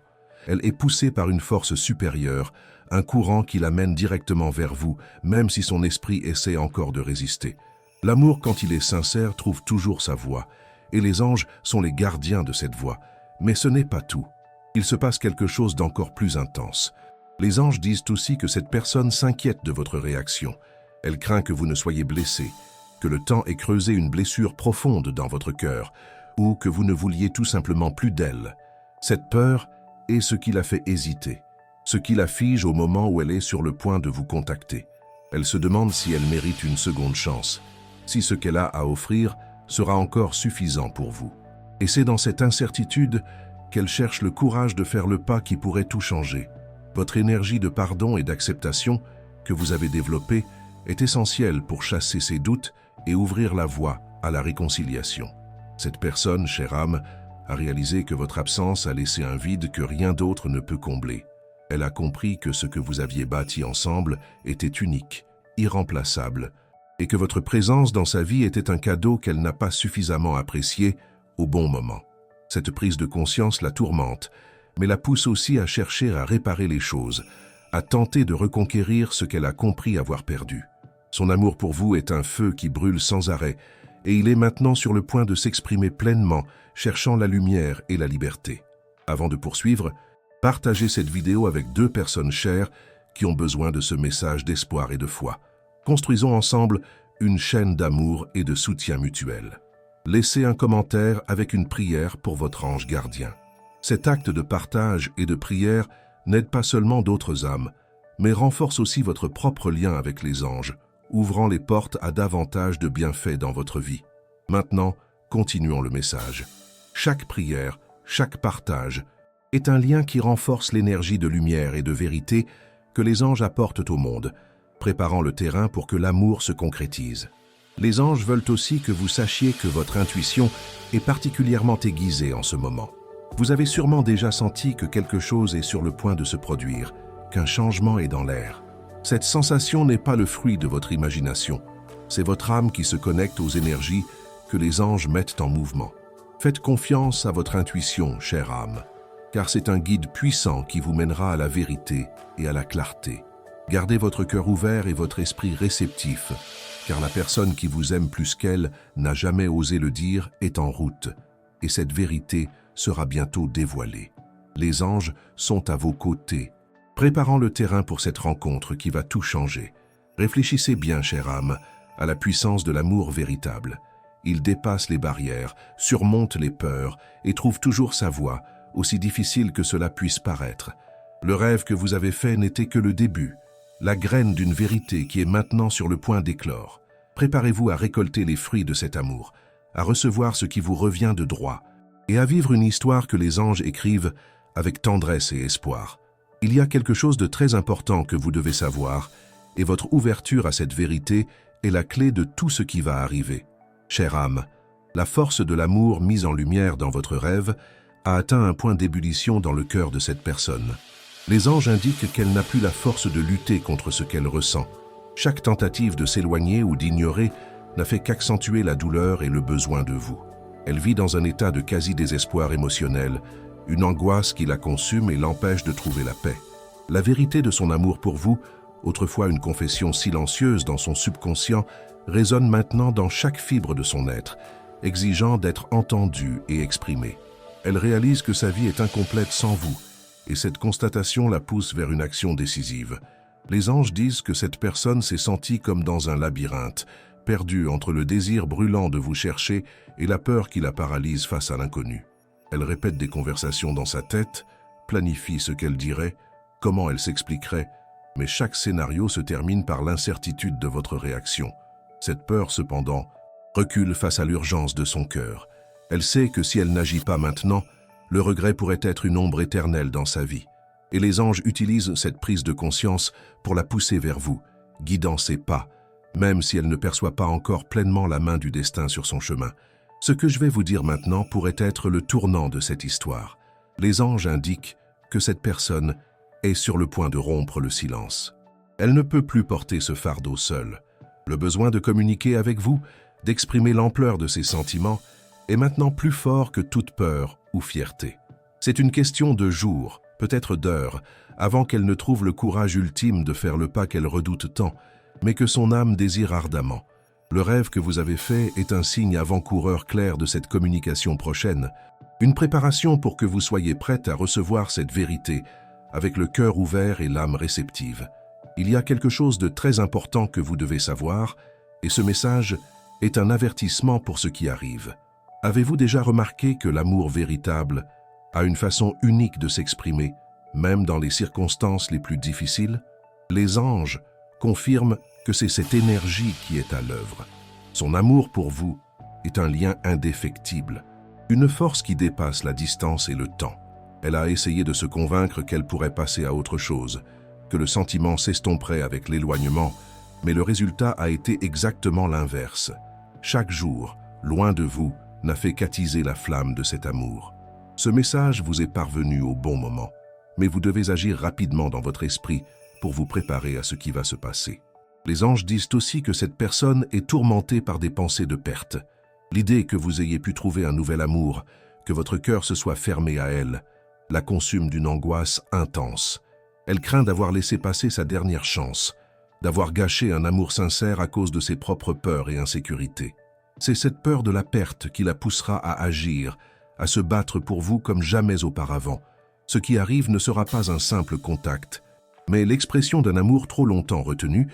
Elle est poussée par une force supérieure, un courant qui l'amène directement vers vous, même si son esprit essaie encore de résister. L'amour, quand il est sincère, trouve toujours sa voie, et les anges sont les gardiens de cette voie. Mais ce n'est pas tout. Il se passe quelque chose d'encore plus intense. Les anges disent aussi que cette personne s'inquiète de votre réaction. Elle craint que vous ne soyez blessé, que le temps ait creusé une blessure profonde dans votre cœur, ou que vous ne vouliez tout simplement plus d'elle. Cette peur est ce qui la fait hésiter, ce qui la fige au moment où elle est sur le point de vous contacter. Elle se demande si elle mérite une seconde chance, si ce qu'elle a à offrir sera encore suffisant pour vous. Et c'est dans cette incertitude qu'elle cherche le courage de faire le pas qui pourrait tout changer. Votre énergie de pardon et d'acceptation que vous avez développée est essentielle pour chasser ses doutes et ouvrir la voie à la réconciliation. Cette personne, chère âme, a réalisé que votre absence a laissé un vide que rien d'autre ne peut combler. Elle a compris que ce que vous aviez bâti ensemble était unique, irremplaçable, et que votre présence dans sa vie était un cadeau qu'elle n'a pas suffisamment apprécié au bon moment. Cette prise de conscience la tourmente, mais la pousse aussi à chercher à réparer les choses, à tenter de reconquérir ce qu'elle a compris avoir perdu. Son amour pour vous est un feu qui brûle sans arrêt et il est maintenant sur le point de s'exprimer pleinement, cherchant la lumière et la liberté. Avant de poursuivre, partagez cette vidéo avec 2 personnes chères qui ont besoin de ce message d'espoir et de foi. Construisons ensemble une chaîne d'amour et de soutien mutuel. Laissez un commentaire avec une prière pour votre ange gardien. Cet acte de partage et de prière n'aide pas seulement d'autres âmes, mais renforce aussi votre propre lien avec les anges, ouvrant les portes à davantage de bienfaits dans votre vie. Maintenant, continuons le message. Chaque prière, chaque partage est un lien qui renforce l'énergie de lumière et de vérité que les anges apportent au monde, préparant le terrain pour que l'amour se concrétise. Les anges veulent aussi que vous sachiez que votre intuition est particulièrement aiguisée en ce moment. Vous avez sûrement déjà senti que quelque chose est sur le point de se produire, qu'un changement est dans l'air. Cette sensation n'est pas le fruit de votre imagination. C'est votre âme qui se connecte aux énergies que les anges mettent en mouvement. Faites confiance à votre intuition, chère âme, car c'est un guide puissant qui vous mènera à la vérité et à la clarté. Gardez votre cœur ouvert et votre esprit réceptif, car la personne qui vous aime plus qu'elle n'a jamais osé le dire est en route, et cette vérité sera bientôt dévoilée. Les anges sont à vos côtés, préparant le terrain pour cette rencontre qui va tout changer. Réfléchissez bien, chère âme, à la puissance de l'amour véritable. Il dépasse les barrières, surmonte les peurs et trouve toujours sa voie, aussi difficile que cela puisse paraître. Le rêve que vous avez fait n'était que le début, la graine d'une vérité qui est maintenant sur le point d'éclore. Préparez-vous à récolter les fruits de cet amour, à recevoir ce qui vous revient de droit, et à vivre une histoire que les anges écrivent avec tendresse et espoir. Il y a quelque chose de très important que vous devez savoir, et votre ouverture à cette vérité est la clé de tout ce qui va arriver. Chère âme, la force de l'amour mise en lumière dans votre rêve a atteint un point d'ébullition dans le cœur de cette personne. Les anges indiquent qu'elle n'a plus la force de lutter contre ce qu'elle ressent. Chaque tentative de s'éloigner ou d'ignorer n'a fait qu'accentuer la douleur et le besoin de vous. Elle vit dans un état de quasi-désespoir émotionnel, une angoisse qui la consume et l'empêche de trouver la paix. La vérité de son amour pour vous, autrefois une confession silencieuse dans son subconscient, résonne maintenant dans chaque fibre de son être, exigeant d'être entendue et exprimée. Elle réalise que sa vie est incomplète sans vous, et cette constatation la pousse vers une action décisive. Les anges disent que cette personne s'est sentie comme dans un labyrinthe, perdue entre le désir brûlant de vous chercher et la peur qui la paralyse face à l'inconnu. Elle répète des conversations dans sa tête, planifie ce qu'elle dirait, comment elle s'expliquerait, mais chaque scénario se termine par l'incertitude de votre réaction. Cette peur, cependant, recule face à l'urgence de son cœur. Elle sait que si elle n'agit pas maintenant, le regret pourrait être une ombre éternelle dans sa vie. Et les anges utilisent cette prise de conscience pour la pousser vers vous, guidant ses pas, même si elle ne perçoit pas encore pleinement la main du destin sur son chemin. Ce que je vais vous dire maintenant pourrait être le tournant de cette histoire. Les anges indiquent que cette personne est sur le point de rompre le silence. Elle ne peut plus porter ce fardeau seule. Le besoin de communiquer avec vous, d'exprimer l'ampleur de ses sentiments, est maintenant plus fort que toute peur ou fierté. C'est une question de jours, peut-être d'heures, avant qu'elle ne trouve le courage ultime de faire le pas qu'elle redoute tant, mais que son âme désire ardemment. Le rêve que vous avez fait est un signe avant-coureur clair de cette communication prochaine, une préparation pour que vous soyez prête à recevoir cette vérité, avec le cœur ouvert et l'âme réceptive. Il y a quelque chose de très important que vous devez savoir, et ce message est un avertissement pour ce qui arrive. Avez-vous déjà remarqué que l'amour véritable a une façon unique de s'exprimer, même dans les circonstances les plus difficiles? Les anges confirment que c'est cette énergie qui est à l'œuvre. Son amour pour vous est un lien indéfectible, une force qui dépasse la distance et le temps. Elle a essayé de se convaincre qu'elle pourrait passer à autre chose, que le sentiment s'estomperait avec l'éloignement, mais le résultat a été exactement l'inverse. Chaque jour, loin de vous, n'a fait qu'attiser la flamme de cet amour. Ce message vous est parvenu au bon moment, mais vous devez agir rapidement dans votre esprit pour vous préparer à ce qui va se passer. Les anges disent aussi que cette personne est tourmentée par des pensées de perte. L'idée que vous ayez pu trouver un nouvel amour, que votre cœur se soit fermé à elle, la consume d'une angoisse intense. Elle craint d'avoir laissé passer sa dernière chance, d'avoir gâché un amour sincère à cause de ses propres peurs et insécurités. C'est cette peur de la perte qui la poussera à agir, à se battre pour vous comme jamais auparavant. Ce qui arrive ne sera pas un simple contact, mais l'expression d'un amour trop longtemps retenu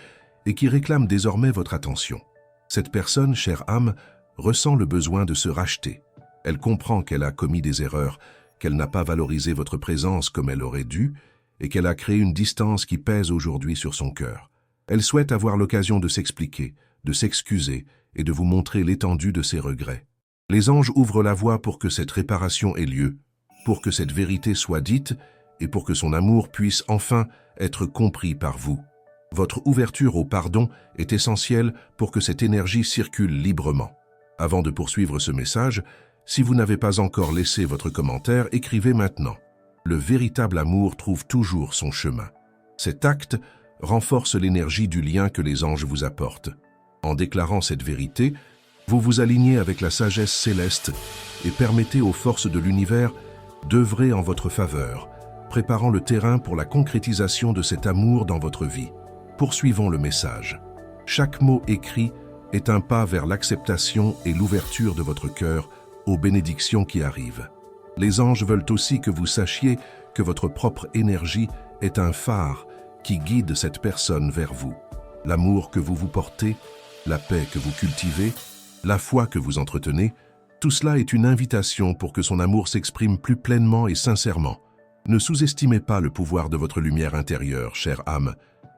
et qui réclame désormais votre attention. Cette personne, chère âme, ressent le besoin de se racheter. Elle comprend qu'elle a commis des erreurs, qu'elle n'a pas valorisé votre présence comme elle aurait dû et qu'elle a créé une distance qui pèse aujourd'hui sur son cœur. Elle souhaite avoir l'occasion de s'expliquer, de s'excuser et de vous montrer l'étendue de ses regrets. Les anges ouvrent la voie pour que cette réparation ait lieu, pour que cette vérité soit dite et pour que son amour puisse enfin être compris par vous. Votre ouverture au pardon est essentielle pour que cette énergie circule librement. Avant de poursuivre ce message, si vous n'avez pas encore laissé votre commentaire, écrivez maintenant. Le véritable amour trouve toujours son chemin. Cet acte renforce l'énergie du lien que les anges vous apportent. En déclarant cette vérité, vous vous alignez avec la sagesse céleste et permettez aux forces de l'univers d'œuvrer en votre faveur, préparant le terrain pour la concrétisation de cet amour dans votre vie. Poursuivons le message. Chaque mot écrit est un pas vers l'acceptation et l'ouverture de votre cœur aux bénédictions qui arrivent. Les anges veulent aussi que vous sachiez que votre propre énergie est un phare qui guide cette personne vers vous. L'amour que vous vous portez, la paix que vous cultivez, la foi que vous entretenez, tout cela est une invitation pour que son amour s'exprime plus pleinement et sincèrement. Ne sous-estimez pas le pouvoir de votre lumière intérieure, chère âme,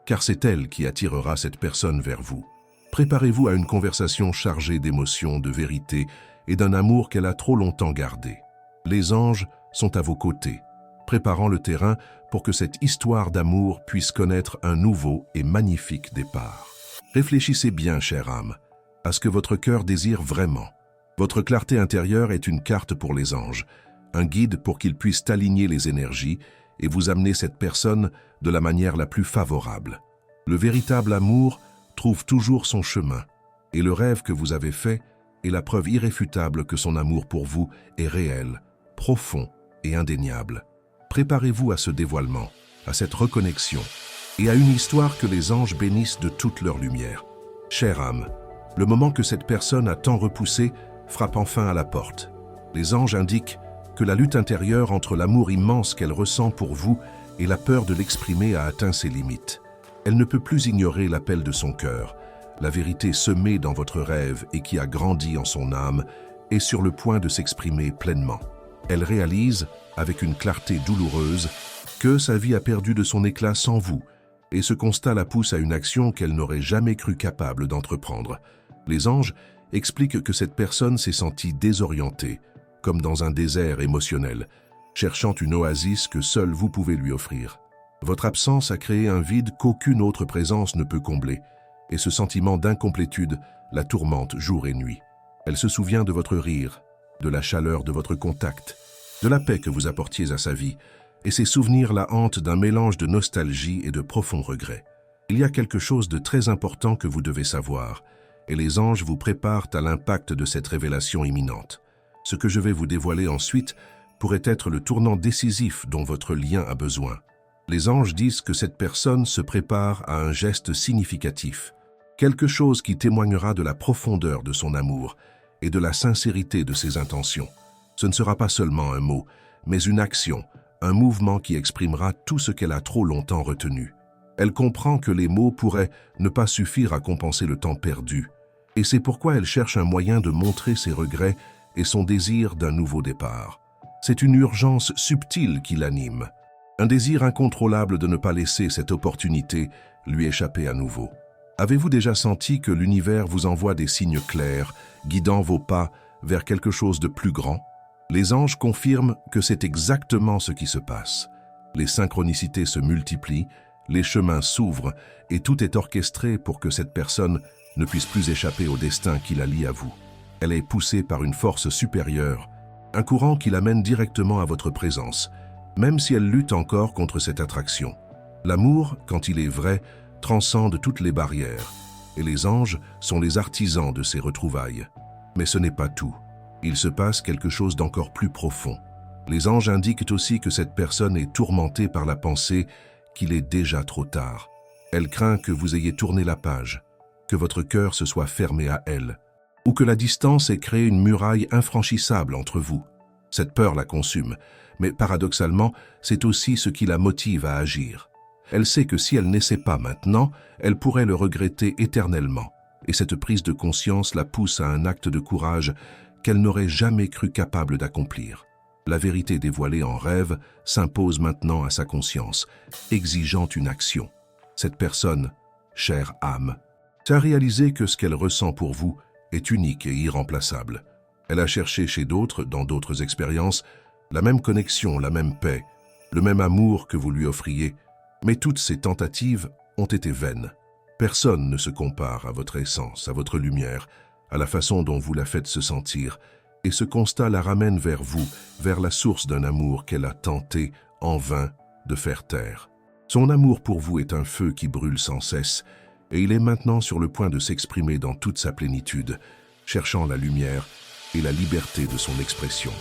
car c'est elle qui attirera cette personne vers vous. Préparez-vous à une conversation chargée d'émotions, de vérité et d'un amour qu'elle a trop longtemps gardé. Les anges sont à vos côtés, préparant le terrain pour que cette histoire d'amour puisse connaître un nouveau et magnifique départ. Réfléchissez bien, chère âme, à ce que votre cœur désire vraiment. Votre clarté intérieure est une carte pour les anges, un guide pour qu'ils puissent aligner les énergies et vous amener cette personne de la manière la plus favorable. Le véritable amour trouve toujours son chemin, et le rêve que vous avez fait est la preuve irréfutable que son amour pour vous est réel, profond et indéniable. Préparez-vous à ce dévoilement, à cette reconnexion, et à une histoire que les anges bénissent de toute leur lumière. Chère âme, le moment que cette personne a tant repoussé frappe enfin à la porte. Les anges indiquent que la lutte intérieure entre l'amour immense qu'elle ressent pour vous et la peur de l'exprimer a atteint ses limites. Elle ne peut plus ignorer l'appel de son cœur. La vérité semée dans votre rêve et qui a grandi en son âme est sur le point de s'exprimer pleinement. Elle réalise, avec une clarté douloureuse, que sa vie a perdu de son éclat sans vous, et ce constat la pousse à une action qu'elle n'aurait jamais cru capable d'entreprendre. Les anges expliquent que cette personne s'est sentie désorientée, comme dans un désert émotionnel, cherchant une oasis que seul vous pouvez lui offrir. Votre absence a créé un vide qu'aucune autre présence ne peut combler, et ce sentiment d'incomplétude la tourmente jour et nuit. Elle se souvient de votre rire, de la chaleur de votre contact, de la paix que vous apportiez à sa vie, et ces souvenirs la hantent d'un mélange de nostalgie et de profonds regrets. Il y a quelque chose de très important que vous devez savoir, et les anges vous préparent à l'impact de cette révélation imminente. Ce que je vais vous dévoiler ensuite pourrait être le tournant décisif dont votre lien a besoin. Les anges disent que cette personne se prépare à un geste significatif, quelque chose qui témoignera de la profondeur de son amour et de la sincérité de ses intentions. Ce ne sera pas seulement un mot, mais une action, un mouvement qui exprimera tout ce qu'elle a trop longtemps retenu. Elle comprend que les mots pourraient ne pas suffire à compenser le temps perdu, et c'est pourquoi elle cherche un moyen de montrer ses regrets et son désir d'un nouveau départ. C'est une urgence subtile qui l'anime, un désir incontrôlable de ne pas laisser cette opportunité lui échapper à nouveau. Avez-vous déjà senti que l'univers vous envoie des signes clairs, guidant vos pas vers quelque chose de plus grand? Les anges confirment que c'est exactement ce qui se passe. Les synchronicités se multiplient, les chemins s'ouvrent et tout est orchestré pour que cette personne ne puisse plus échapper au destin qui la lie à vous. Elle est poussée par une force supérieure, un courant qui l'amène directement à votre présence, même si elle lutte encore contre cette attraction. L'amour, quand il est vrai, transcende toutes les barrières, et les anges sont les artisans de ces retrouvailles. Mais ce n'est pas tout. Il se passe quelque chose d'encore plus profond. Les anges indiquent aussi que cette personne est tourmentée par la pensée qu'il est déjà trop tard. Elle craint que vous ayez tourné la page, que votre cœur se soit fermé à elle. ou que la distance ait créé une muraille infranchissable entre vous. Cette peur la consume, mais paradoxalement, c'est aussi ce qui la motive à agir. Elle sait que si elle n'essaie pas maintenant, elle pourrait le regretter éternellement, et cette prise de conscience la pousse à un acte de courage qu'elle n'aurait jamais cru capable d'accomplir. La vérité dévoilée en rêve s'impose maintenant à sa conscience, exigeant une action. Cette personne, chère âme, a réalisé que ce qu'elle ressent pour vous est unique et irremplaçable. Elle a cherché chez d'autres, dans d'autres expériences, la même connexion, la même paix, le même amour que vous lui offriez, mais toutes ces tentatives ont été vaines. Personne ne se compare à votre essence, à votre lumière, à la façon dont vous la faites se sentir, et ce constat la ramène vers vous, vers la source d'un amour qu'elle a tenté, en vain, de faire taire. Son amour pour vous est un feu qui brûle sans cesse, et il est maintenant sur le point de s'exprimer dans toute sa plénitude, cherchant la lumière et la liberté de son expression.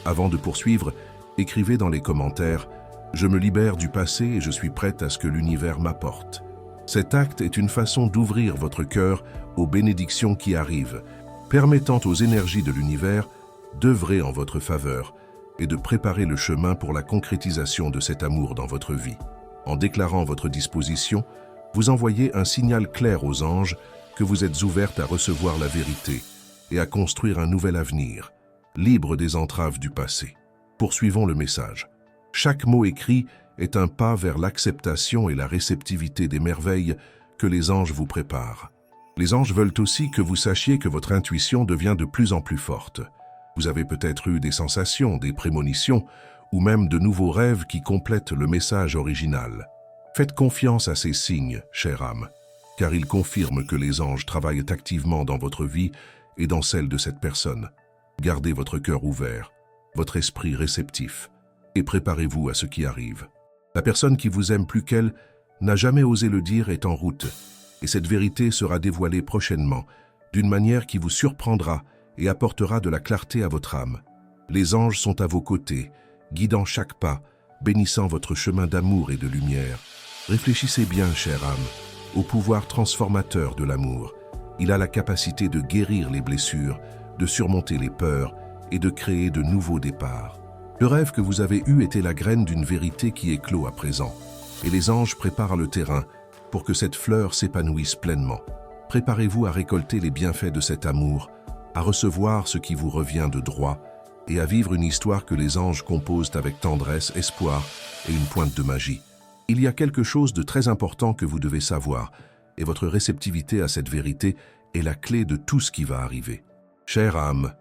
Avant de poursuivre, écrivez dans les commentaires « Je me libère du passé et je suis prête à ce que l'univers m'apporte ». Cet acte est une façon d'ouvrir votre cœur aux bénédictions qui arrivent, permettant aux énergies de l'univers d'œuvrer en votre faveur et de préparer le chemin pour la concrétisation de cet amour dans votre vie. En déclarant votre disposition, vous envoyez un signal clair aux anges que vous êtes ouverte à recevoir la vérité et à construire un nouvel avenir, libre des entraves du passé. Poursuivons le message. Chaque mot écrit est un pas vers l'acceptation et la réceptivité des merveilles que les anges vous préparent. Les anges veulent aussi que vous sachiez que votre intuition devient de plus en plus forte. Vous avez peut-être eu des sensations, des prémonitions, ou même de nouveaux rêves qui complètent le message original. Faites confiance à ces signes, chère âme, car ils confirment que les anges travaillent activement dans votre vie et dans celle de cette personne. Gardez votre cœur ouvert, votre esprit réceptif, et préparez-vous à ce qui arrive. La personne qui vous aime plus qu'elle n'a jamais osé le dire est en route, et cette vérité sera dévoilée prochainement, d'une manière qui vous surprendra et apportera de la clarté à votre âme. Les anges sont à vos côtés, guidant chaque pas, bénissant votre chemin d'amour et de lumière. Réfléchissez bien, chère âme, au pouvoir transformateur de l'amour. Il a la capacité de guérir les blessures, de surmonter les peurs et de créer de nouveaux départs. Le rêve que vous avez eu était la graine d'une vérité qui éclot à présent, et les anges préparent le terrain pour que cette fleur s'épanouisse pleinement. Préparez-vous à récolter les bienfaits de cet amour, à recevoir ce qui vous revient de droit et à vivre une histoire que les anges composent avec tendresse, espoir et une pointe de magie. Il y a quelque chose de très important que vous devez savoir, et votre réceptivité à cette vérité est la clé de tout ce qui va arriver. Chère âme,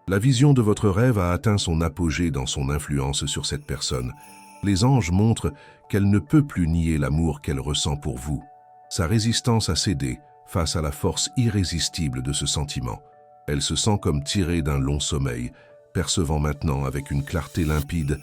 la vision de votre rêve a atteint son apogée dans son influence sur cette personne. Les anges montrent qu'elle ne peut plus nier l'amour qu'elle ressent pour vous. Sa résistance a cédé face à la force irrésistible de ce sentiment. Elle se sent comme tirée d'un long sommeil, percevant maintenant avec une clarté limpide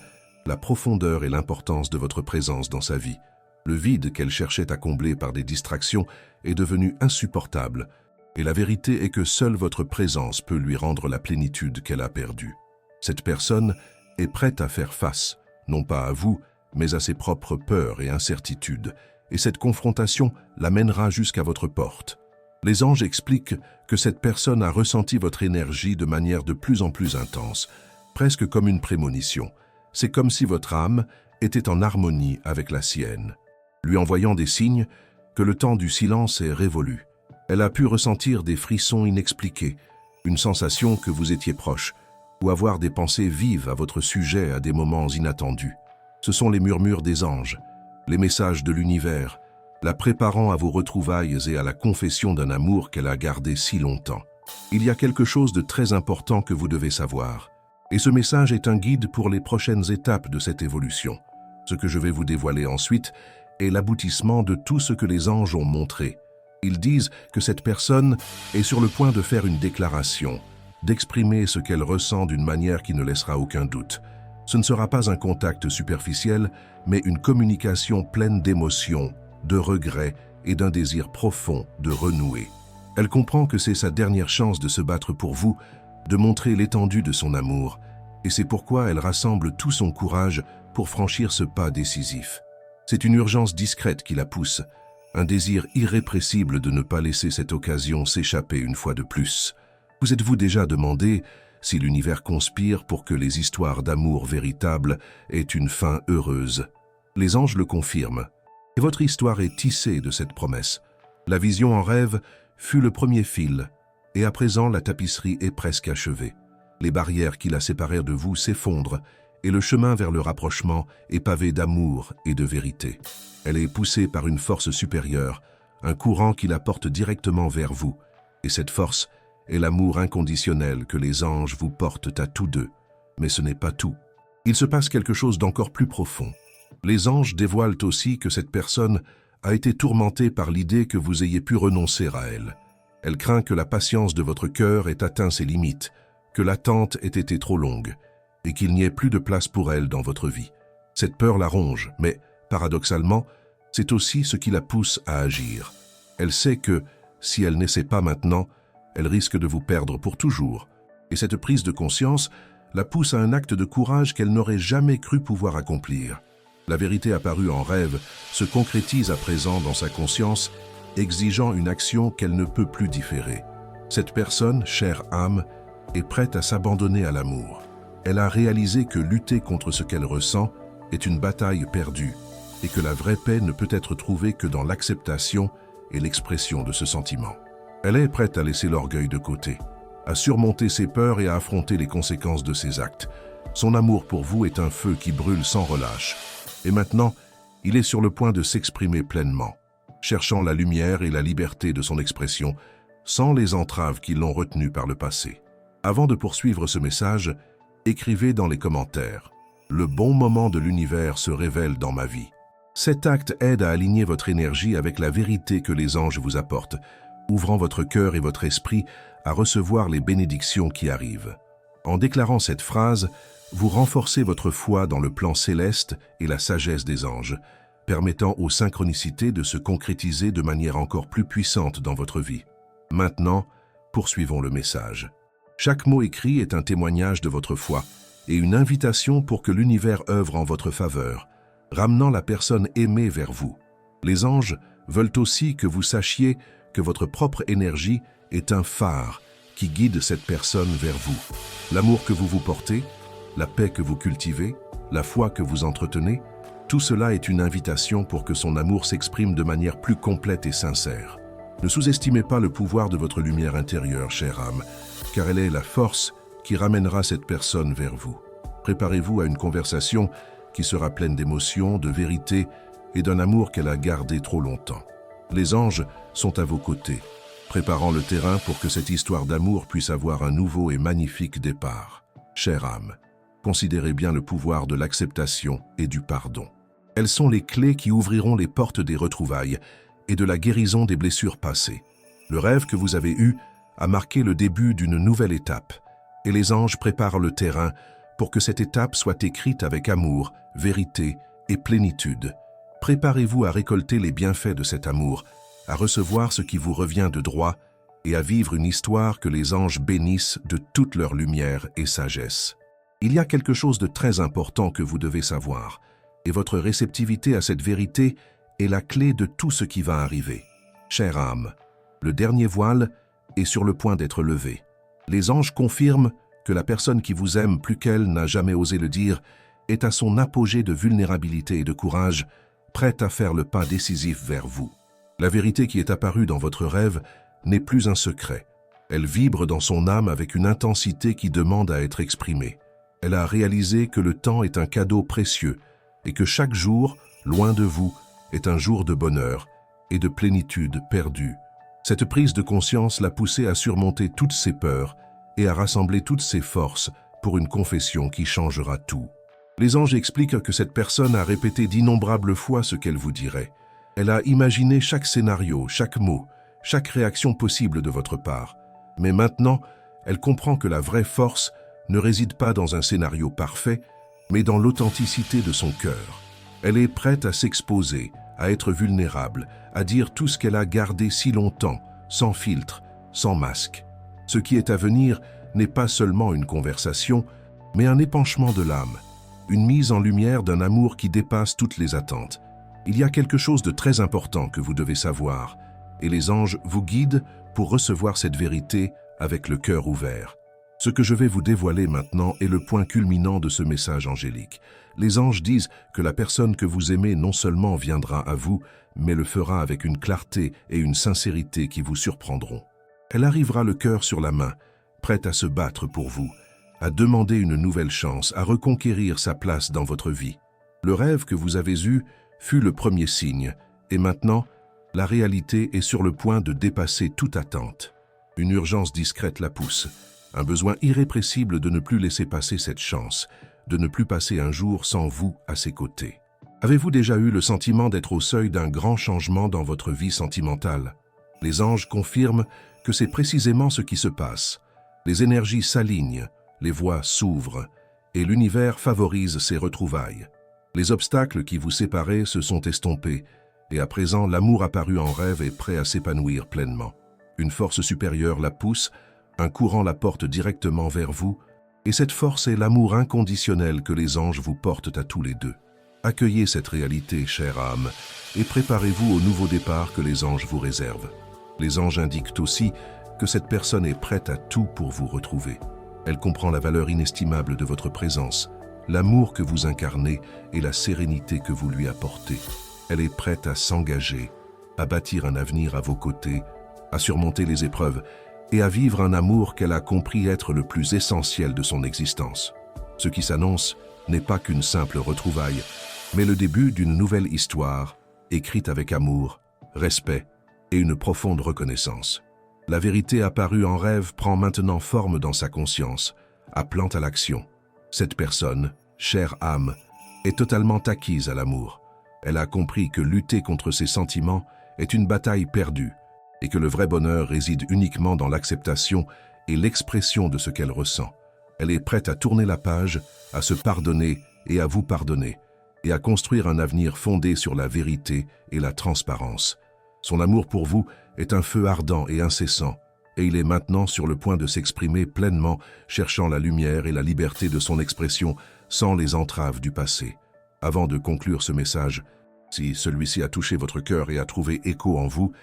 la profondeur et l'importance de votre présence dans sa vie. Le vide qu'elle cherchait à combler par des distractions est devenu insupportable, et la vérité est que seule votre présence peut lui rendre la plénitude qu'elle a perdue. Cette personne est prête à faire face, non pas à vous, mais à ses propres peurs et incertitudes, et cette confrontation l'amènera jusqu'à votre porte. Les anges expliquent que cette personne a ressenti votre énergie de manière de plus en plus intense, presque comme une prémonition. C'est comme si votre âme était en harmonie avec la sienne, lui envoyant des signes que le temps du silence est révolu. Elle a pu ressentir des frissons inexpliqués, une sensation que vous étiez proche, ou avoir des pensées vives à votre sujet à des moments inattendus. Ce sont les murmures des anges, les messages de l'univers, la préparant à vos retrouvailles et à la confession d'un amour qu'elle a gardé si longtemps. Il y a quelque chose de très important que vous devez savoir, et ce message est un guide pour les prochaines étapes de cette évolution. Ce que je vais vous dévoiler ensuite est l'aboutissement de tout ce que les anges ont montré. Ils disent que cette personne est sur le point de faire une déclaration, d'exprimer ce qu'elle ressent d'une manière qui ne laissera aucun doute. Ce ne sera pas un contact superficiel, mais une communication pleine d'émotions, de regrets et d'un désir profond de renouer. Elle comprend que c'est sa dernière chance de se battre pour vous, de montrer l'étendue de son amour, et c'est pourquoi elle rassemble tout son courage pour franchir ce pas décisif. C'est une urgence discrète qui la pousse, un désir irrépressible de ne pas laisser cette occasion s'échapper une fois de plus. Vous êtes-vous déjà demandé si l'univers conspire pour que les histoires d'amour véritables aient une fin heureuse? Les anges le confirment, et votre histoire est tissée de cette promesse. La vision en rêve fut le premier fil, et à présent la tapisserie est presque achevée. Les barrières qui la séparèrent de vous s'effondrent, et le chemin vers le rapprochement est pavé d'amour et de vérité. Elle est poussée par une force supérieure, un courant qui la porte directement vers vous, et cette force est l'amour inconditionnel que les anges vous portent à tous deux. Mais ce n'est pas tout. Il se passe quelque chose d'encore plus profond. Les anges dévoilent aussi que cette personne a été tourmentée par l'idée que vous ayez pu renoncer à elle. Elle craint que la patience de votre cœur ait atteint ses limites, que l'attente ait été trop longue, et qu'il n'y ait plus de place pour elle dans votre vie. Cette peur la ronge, mais, paradoxalement, c'est aussi ce qui la pousse à agir. Elle sait que, si elle n'essaie pas maintenant, elle risque de vous perdre pour toujours. Et cette prise de conscience la pousse à un acte de courage qu'elle n'aurait jamais cru pouvoir accomplir. La vérité apparue en rêve se concrétise à présent dans sa conscience, exigeant une action qu'elle ne peut plus différer. Cette personne, chère âme, est prête à s'abandonner à l'amour. Elle a réalisé que lutter contre ce qu'elle ressent est une bataille perdue et que la vraie paix ne peut être trouvée que dans l'acceptation et l'expression de ce sentiment. Elle est prête à laisser l'orgueil de côté, à surmonter ses peurs et à affronter les conséquences de ses actes. Son amour pour vous est un feu qui brûle sans relâche. Et maintenant, il est sur le point de s'exprimer pleinement, cherchant la lumière et la liberté de son expression, sans les entraves qui l'ont retenu par le passé. Avant de poursuivre ce message, écrivez dans les commentaires « Le bon moment de l'univers se révèle dans ma vie ». Cet acte aide à aligner votre énergie avec la vérité que les anges vous apportent, ouvrant votre cœur et votre esprit à recevoir les bénédictions qui arrivent. En déclarant cette phrase, vous renforcez votre foi dans le plan céleste et la sagesse des anges, permettant aux synchronicités de se concrétiser de manière encore plus puissante dans votre vie. Maintenant, poursuivons le message. Chaque mot écrit est un témoignage de votre foi et une invitation pour que l'univers œuvre en votre faveur, ramenant la personne aimée vers vous. Les anges veulent aussi que vous sachiez que votre propre énergie est un phare qui guide cette personne vers vous. L'amour que vous vous portez, la paix que vous cultivez, la foi que vous entretenez, tout cela est une invitation pour que son amour s'exprime de manière plus complète et sincère. Ne sous-estimez pas le pouvoir de votre lumière intérieure, chère âme, car elle est la force qui ramènera cette personne vers vous. Préparez-vous à une conversation qui sera pleine d'émotions, de vérité et d'un amour qu'elle a gardé trop longtemps. Les anges sont à vos côtés, préparant le terrain pour que cette histoire d'amour puisse avoir un nouveau et magnifique départ. Chère âme, considérez bien le pouvoir de l'acceptation et du pardon. Elles sont les clés qui ouvriront les portes des retrouvailles et de la guérison des blessures passées. Le rêve que vous avez eu a marqué le début d'une nouvelle étape, et les anges préparent le terrain pour que cette étape soit écrite avec amour, vérité et plénitude. Préparez-vous à récolter les bienfaits de cet amour, à recevoir ce qui vous revient de droit et à vivre une histoire que les anges bénissent de toute leur lumière et sagesse. Il y a quelque chose de très important que vous devez savoir, et votre réceptivité à cette vérité est la clé de tout ce qui va arriver. Chère âme, le dernier voile est sur le point d'être levé. Les anges confirment que la personne qui vous aime plus qu'elle n'a jamais osé le dire est à son apogée de vulnérabilité et de courage, prête à faire le pas décisif vers vous. La vérité qui est apparue dans votre rêve n'est plus un secret. Elle vibre dans son âme avec une intensité qui demande à être exprimée. Elle a réalisé que le temps est un cadeau précieux et que chaque jour, loin de vous, est un jour de bonheur et de plénitude perdue. Cette prise de conscience l'a poussée à surmonter toutes ses peurs et à rassembler toutes ses forces pour une confession qui changera tout. Les anges expliquent que cette personne a répété d'innombrables fois ce qu'elle vous dirait. Elle a imaginé chaque scénario, chaque mot, chaque réaction possible de votre part. Mais maintenant, elle comprend que la vraie force ne réside pas dans un scénario parfait, mais dans l'authenticité de son cœur. Elle est prête à s'exposer, à être vulnérable, à dire tout ce qu'elle a gardé si longtemps, sans filtre, sans masque. Ce qui est à venir n'est pas seulement une conversation, mais un épanchement de l'âme, une mise en lumière d'un amour qui dépasse toutes les attentes. Il y a quelque chose de très important que vous devez savoir, et les anges vous guident pour recevoir cette vérité avec le cœur ouvert. Ce que je vais vous dévoiler maintenant est le point culminant de ce message angélique. Les anges disent que la personne que vous aimez non seulement viendra à vous, mais le fera avec une clarté et une sincérité qui vous surprendront. Elle arrivera le cœur sur la main, prête à se battre pour vous, à demander une nouvelle chance, à reconquérir sa place dans votre vie. Le rêve que vous avez eu fut le premier signe, et maintenant, la réalité est sur le point de dépasser toute attente. Une urgence discrète la pousse, un besoin irrépressible de ne plus laisser passer cette chance, de ne plus passer un jour sans vous à ses côtés. Avez-vous déjà eu le sentiment d'être au seuil d'un grand changement dans votre vie sentimentale? Les anges confirment que c'est précisément ce qui se passe. Les énergies s'alignent, les voies s'ouvrent, et l'univers favorise ces retrouvailles. Les obstacles qui vous séparaient se sont estompés, et à présent l'amour apparu en rêve est prêt à s'épanouir pleinement. Une force supérieure la pousse, un courant la porte directement vers vous, et cette force est l'amour inconditionnel que les anges vous portent à tous les deux. Accueillez cette réalité, chère âme, et préparez-vous au nouveau départ que les anges vous réservent. Les anges indiquent aussi que cette personne est prête à tout pour vous retrouver. Elle comprend la valeur inestimable de votre présence, l'amour que vous incarnez et la sérénité que vous lui apportez. Elle est prête à s'engager, à bâtir un avenir à vos côtés, à surmonter les épreuves et à vivre un amour qu'elle a compris être le plus essentiel de son existence. Ce qui s'annonce n'est pas qu'une simple retrouvaille, mais le début d'une nouvelle histoire, écrite avec amour, respect et une profonde reconnaissance. La vérité apparue en rêve prend maintenant forme dans sa conscience, appelant à l'action. Cette personne, chère âme, est totalement acquise à l'amour. Elle a compris que lutter contre ses sentiments est une bataille perdue et que le vrai bonheur réside uniquement dans l'acceptation et l'expression de ce qu'elle ressent. Elle est prête à tourner la page, à se pardonner et à vous pardonner, et à construire un avenir fondé sur la vérité et la transparence. Son amour pour vous est un feu ardent et incessant, et il est maintenant sur le point de s'exprimer pleinement, cherchant la lumière et la liberté de son expression sans les entraves du passé. Avant de conclure ce message, si celui-ci a touché votre cœur et a trouvé écho en vous,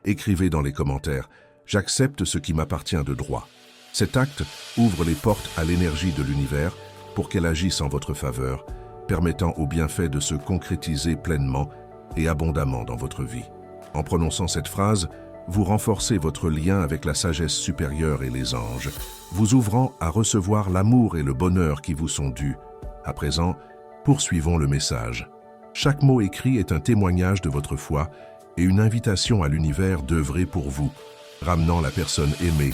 écrivez dans les commentaires « J'accepte ce qui m'appartient de droit ». Cet acte ouvre les portes à l'énergie de l'univers pour qu'elle agisse en votre faveur, permettant aux bienfaits de se concrétiser pleinement et abondamment dans votre vie. En prononçant cette phrase, vous renforcez votre lien avec la sagesse supérieure et les anges, vous ouvrant à recevoir l'amour et le bonheur qui vous sont dus. À présent, poursuivons le message. Chaque mot écrit est un témoignage de votre foi et une invitation à l'univers d'œuvrer pour vous, ramenant la personne aimée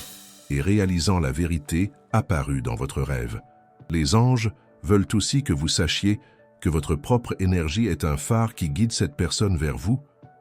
et réalisant la vérité apparue dans votre rêve. Les anges veulent aussi que vous sachiez que votre propre énergie est un phare qui guide cette personne vers vous,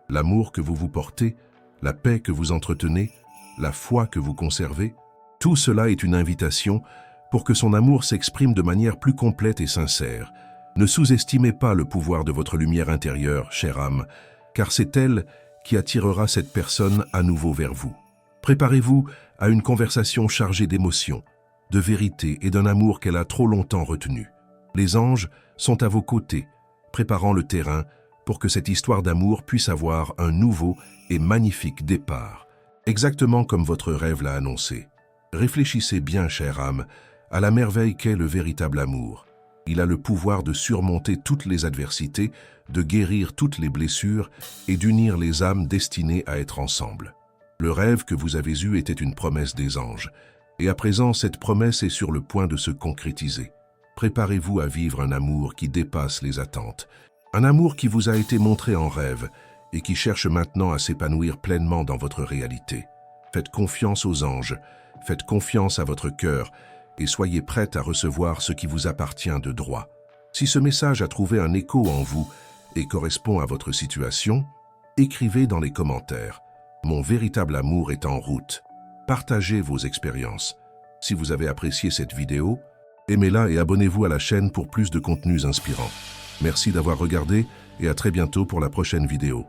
l'amour que vous vous portez, la paix que vous entretenez, la foi que vous conservez. Tout cela est une invitation pour que son amour s'exprime de manière plus complète et sincère. Ne sous-estimez pas le pouvoir de votre lumière intérieure, chère âme, car c'est elle qui attirera cette personne à nouveau vers vous. Préparez-vous à une conversation chargée d'émotions, de vérité et d'un amour qu'elle a trop longtemps retenu. Les anges sont à vos côtés, préparant le terrain pour que cette histoire d'amour puisse avoir un nouveau et magnifique départ, exactement comme votre rêve l'a annoncé. Réfléchissez bien, chère âme, à la merveille qu'est le véritable amour. Il a le pouvoir de surmonter toutes les adversités, de guérir toutes les blessures et d'unir les âmes destinées à être ensemble. Le rêve que vous avez eu était une promesse des anges, et à présent cette promesse est sur le point de se concrétiser. Préparez-vous à vivre un amour qui dépasse les attentes, un amour qui vous a été montré en rêve et qui cherche maintenant à s'épanouir pleinement dans votre réalité. Faites confiance aux anges, faites confiance à votre cœur et soyez prête à recevoir ce qui vous appartient de droit. Si ce message a trouvé un écho en vous et correspond à votre situation, écrivez dans les commentaires « Mon véritable amour est en route ». Partagez vos expériences. Si vous avez apprécié cette vidéo, aimez-la et abonnez-vous à la chaîne pour plus de contenus inspirants. Merci d'avoir regardé et à très bientôt pour la prochaine vidéo.